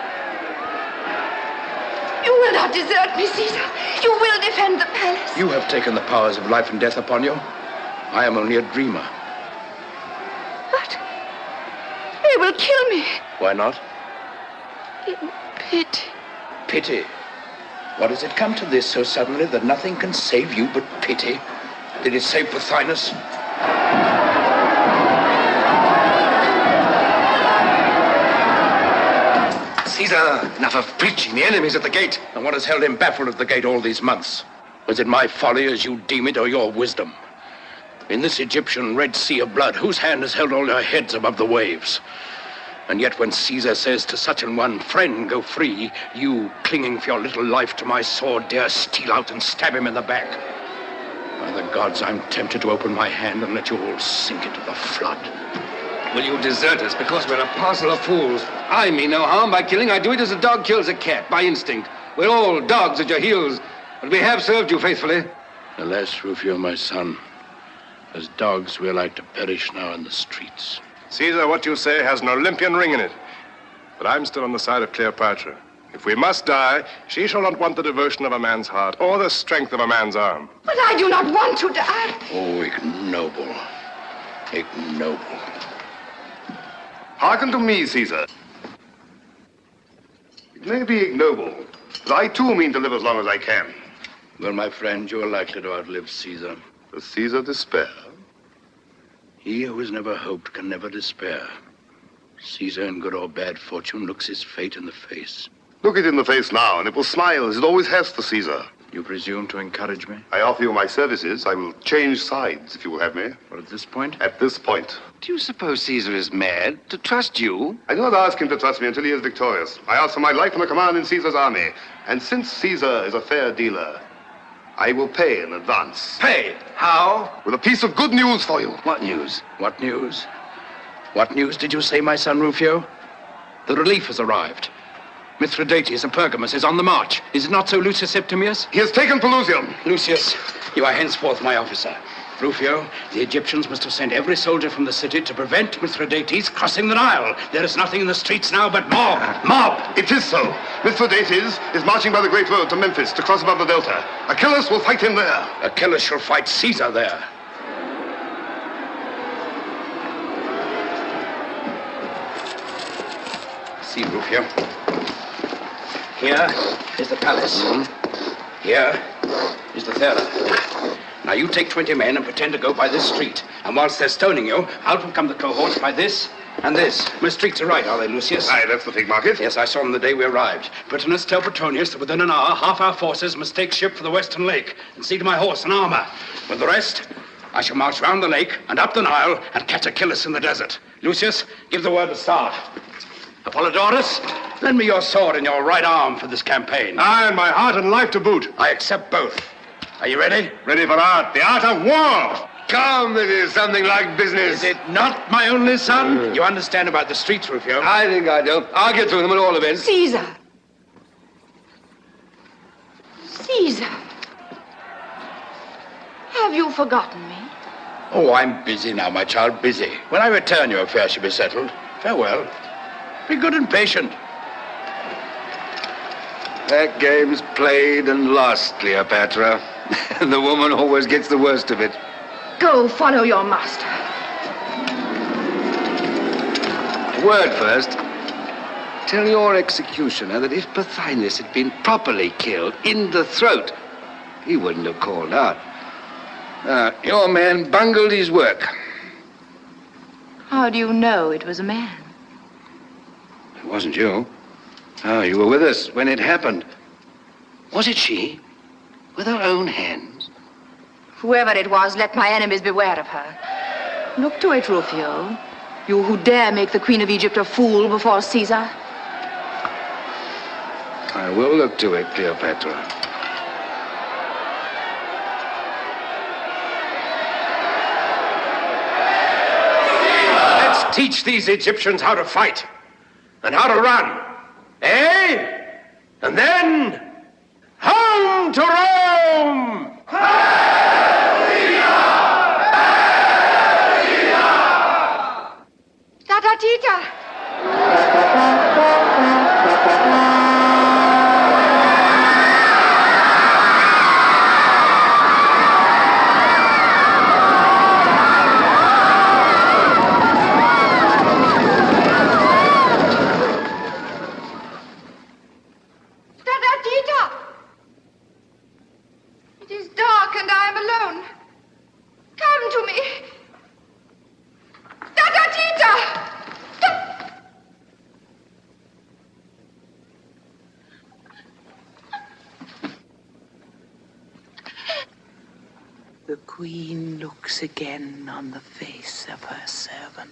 You will not desert me, Caesar. You will defend the palace. You have taken the powers of life and death upon you. I am only a dreamer. But they will kill me. Why not? In pity. Pity? What has it come to this so suddenly that nothing can save you but pity? Did it save Pothinus? Caesar, enough of preaching. The enemy's at the gate. And what has held him baffled at the gate all these months? Was it my folly as you deem it, or your wisdom? In this Egyptian Red Sea of blood, whose hand has held all your heads above the waves? And yet when Caesar says to such an one, friend, go free, you, clinging for your little life to my sword, dare steal out and stab him in the back. By the gods, I'm tempted to open my hand and let you all sink into the flood. Will you desert us because we're a parcel of fools? I mean no harm by killing. I do it as a dog kills a cat, by instinct. We're all dogs at your heels, but we have served you faithfully. Alas, Rufio, my son, as dogs we're like to perish now in the streets. Caesar, what you say has an Olympian ring in it. But I'm still on the side of Cleopatra. If we must die, she shall not want the devotion of a man's heart or the strength of a man's arm. But I do not want to die. Oh, ignoble. Ignoble. Hearken to me, Caesar. It may be ignoble, but I too mean to live as long as I can. Well, my friend, you are likely to outlive Caesar. Does Caesar despair? He who has never hoped can never despair. Caesar, in good or bad fortune, looks his fate in the face. Look it in the face now, and it will smile as it always has to Caesar. You presume to encourage me? I offer you my services. I will change sides if you will have me. But at this point? At this point. Do you suppose Caesar is mad to trust you? I do not ask him to trust me until he is victorious. I ask for my life and a command in Caesar's army. And since Caesar is a fair dealer, I will pay in advance. Pay? How? With a piece of good news for you. What news? What news? What news did you say, my son Rufio? The relief has arrived. Mithridates and Pergamus is on the march. Is it not so, Lucius Septimius? He has taken Pelusium. Lucius, you are henceforth my officer. Rufio, the Egyptians must have sent every soldier from the city to prevent Mithridates crossing the Nile. There is nothing in the streets now but mob. Mob! It is so. Mithridates is marching by the great road to Memphis to cross above the Delta. Achilles will fight him there. Achilles shall fight Caesar there. See, Rufio. Here is the palace. Here is the theater. Now you take 20 men and pretend to go by this street. And whilst they're stoning you, out will come the cohorts by this and this. My streets are right, are they, Lucius? Aye, that's the pig market. Yes, I saw them the day we arrived. Britanus, tell Petronius that within an hour, half our forces must take ship for the Western Lake and see to my horse and armor. With the rest, I shall march round the lake and up the Nile and catch Achilles in the desert. Lucius, give the word to start. Apollodorus, lend me your sword and your right arm for this campaign. Aye, and my heart and life to boot. I accept both. Are you ready? Ready for art, the art of war. Come, it is something like business. Is it not, my only son? You understand about the streets, Rufio? I think I do. I'll get through them at all events. Caesar! Caesar! Have you forgotten me? Oh, I'm busy now, my child, busy. When I return, your affair shall be settled. Farewell. Be good and patient. That game's played and lost, Cleopatra. And the woman always gets the worst of it. Go follow your master. A word first. Tell your executioner that if Pothinus had been properly killed in the throat, he wouldn't have called out. Your man bungled his work. How do you know it was a man? It wasn't you. Oh, you were with us when it happened. Was it she? With her own hands? Whoever it was, let my enemies beware of her. Look to it, Rufio. You who dare make the Queen of Egypt a fool before Caesar. I will look to it, Cleopatra. Let's teach these Egyptians how to fight and how to run. Eh? And then, home to Rome! Ta-ta-tita! It is dark and I am alone. Come to me. Ta-ta-tita! The queen looks again on the face of her servant.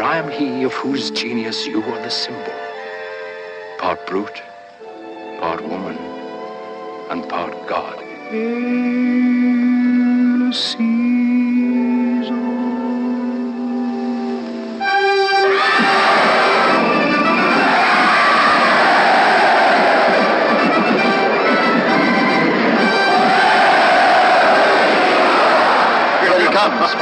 I am he of whose genius you are the symbol. Part brute, part woman, and part God. Here he comes.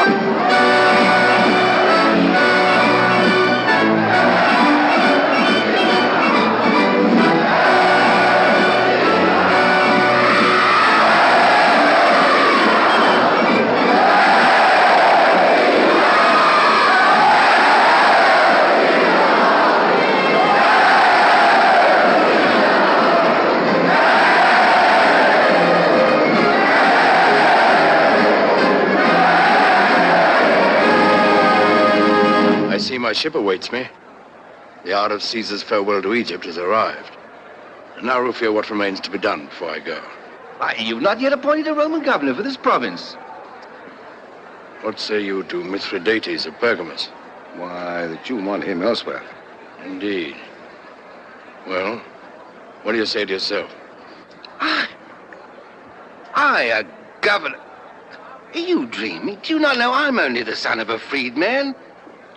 I see my ship awaits me. The hour of Caesar's farewell to Egypt has arrived. And now, Rufio, what remains to be done before I go? Why, you've not yet appointed a Roman governor for this province. What say you to Mithridates of Pergamus? Why, that you want him elsewhere. Indeed. Well, what do you say to yourself? I, a governor? Are you dreaming? Do you not know I'm only the son of a freedman?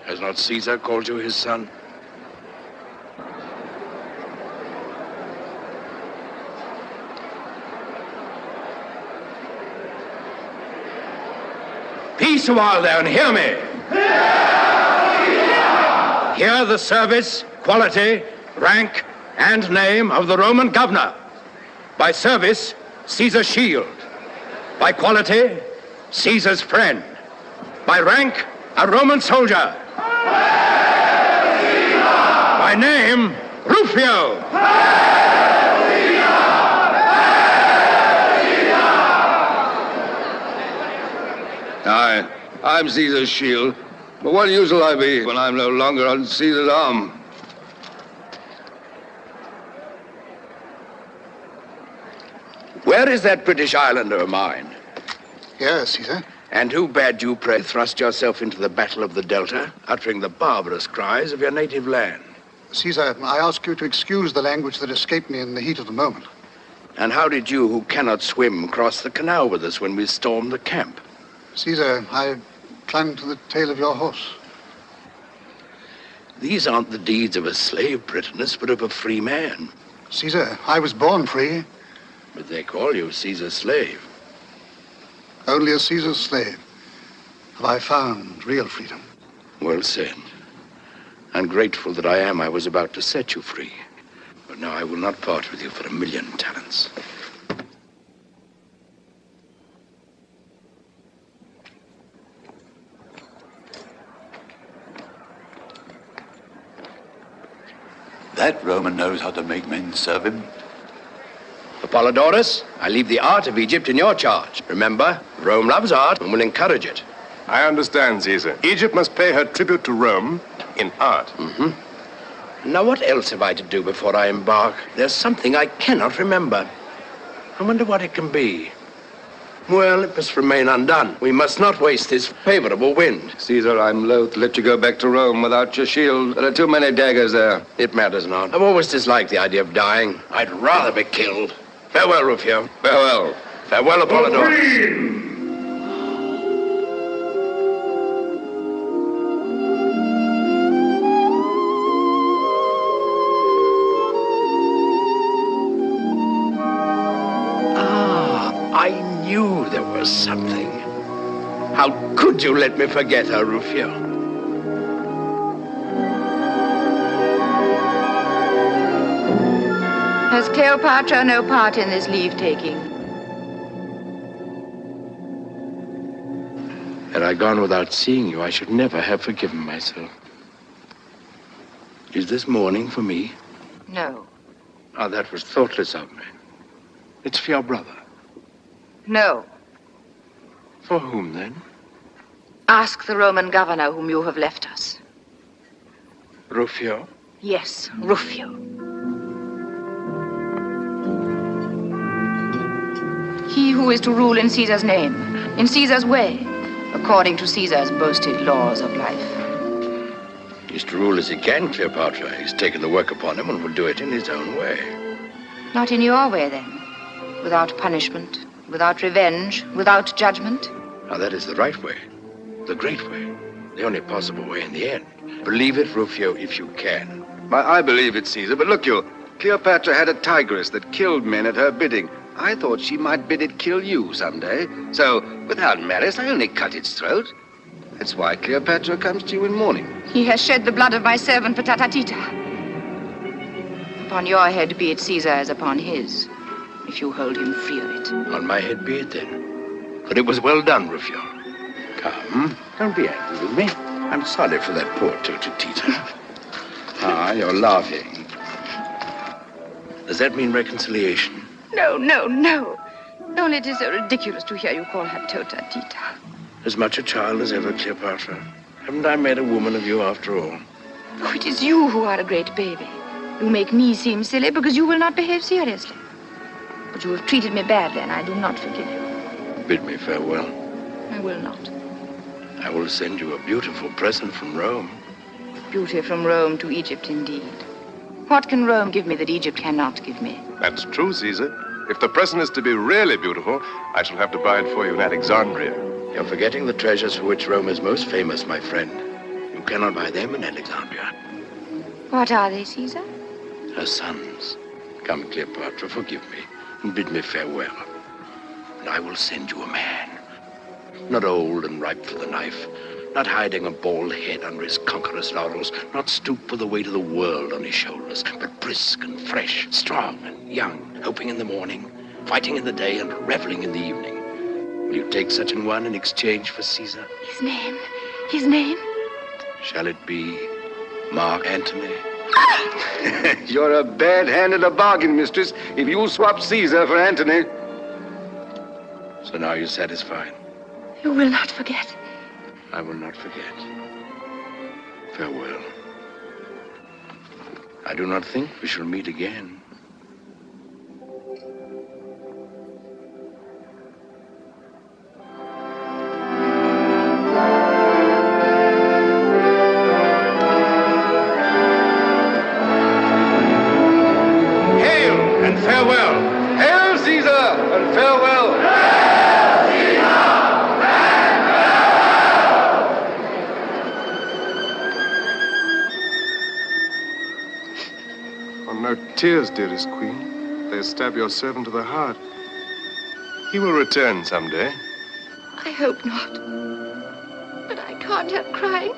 Has not Caesar called you his son? Peace a while there and hear me. Hear the service, quality, rank, and name of the Roman governor. By service, Caesar's shield. By quality, Caesar's friend. By rank, a Roman soldier. By name, Rufio. I'm Caesar's shield. But what use will I be when I'm no longer on Caesar's arm? Where is that British islander of mine? Here, Caesar. And who bade you, pray, thrust yourself into the battle of the Delta, uttering the barbarous cries of your native land? Caesar, I ask you to excuse the language that escaped me in the heat of the moment. And how did you, who cannot swim, cross the canal with us when we stormed the camp? Caesar, I clung to the tail of your horse. These aren't the deeds of a slave, Britannicus, but of a free man. Caesar, I was born free. But they call you Caesar's slave. Only as Caesar's slave have I found real freedom. Well said. And grateful that I am, I was about to set you free. But now I will not part with you for 1,000,000 talents. That Roman knows how to make men serve him. Apollodorus, I leave the art of Egypt in your charge. Remember, Rome loves art and will encourage it. I understand, Caesar. Egypt must pay her tribute to Rome in art. Mm-hmm. Now, what else have I to do before I embark? There's something I cannot remember. I wonder what it can be. Well, it must remain undone. We must not waste this favorable wind. Caesar, I'm loath to let you go back to Rome without your shield. There are too many daggers there. It matters not. I've always disliked the idea of dying. I'd rather be killed. Farewell, Rufio. Farewell. Farewell, Apollodorus. I knew there was something. How could you let me forget her, Rufio? Has Cleopatra no part in this leave-taking? Had I gone without seeing you, I should never have forgiven myself. Is this mourning for me? No. Oh, that was thoughtless of me. It's for your brother. No. For whom, then? Ask the Roman governor whom you have left us. Rufio? Yes, Rufio. He who is to rule in Caesar's name, in Caesar's way, according to Caesar's boasted laws of life. He's to rule as he can, Cleopatra. He's taken the work upon him and will do it in his own way. Not in your way, then. Without punishment, without revenge, without judgment. Now, that is the right way, the great way, the only possible way in the end. Believe it, Rufio, if you can. I believe it, Caesar, but look you, Cleopatra had a tigress that killed men at her bidding. I thought she might bid it kill you someday. So, without malice, I only cut its throat. That's why Cleopatra comes to you in mourning. He has shed the blood of my servant Patatatita. Upon your head be it, Caesar, as upon his, if you hold him free of it. On my head be it, then. But it was well done, Rufio. Come, don't be angry with me. I'm sorry for that poor Tita. Ah, you're laughing. Does that mean reconciliation? No, no, no. Only it is so ridiculous to hear you call her Tota Tita. As much a child as ever, Cleopatra. Haven't I made a woman of you after all? Oh, it is you who are a great baby. You make me seem silly because you will not behave seriously. But you have treated me badly, and I do not forgive you. Bid me farewell. I will not. I will send you a beautiful present from Rome. Beauty from Rome to Egypt, indeed. What can Rome give me that Egypt cannot give me? That's true, Caesar. If the present is to be really beautiful, I shall have to buy it for you in Alexandria. You're forgetting the treasures for which Rome is most famous, my friend. You cannot buy them in Alexandria. What are they, Caesar? Her sons. Come, Cleopatra, forgive me, and bid me farewell. And I will send you a man. Not old and ripe for the knife, not hiding a bald head under his conqueror's laurels, not stooped with the weight of the world on his shoulders, but brisk and fresh, strong and young, hoping in the morning, fighting in the day, and reveling in the evening. Will you take such an one in exchange for Caesar? His name? His name? Shall it be Mark Antony? You're a bad hand at a bargain, mistress, if you swap Caesar for Antony. So now you're satisfied? You will not forget. I will not forget. Farewell. I do not think we shall meet again. Hail and farewell! Hail, Caesar, and farewell! No tears, dearest queen. They stab your servant to the heart. He will return someday. I hope not. But I can't help crying.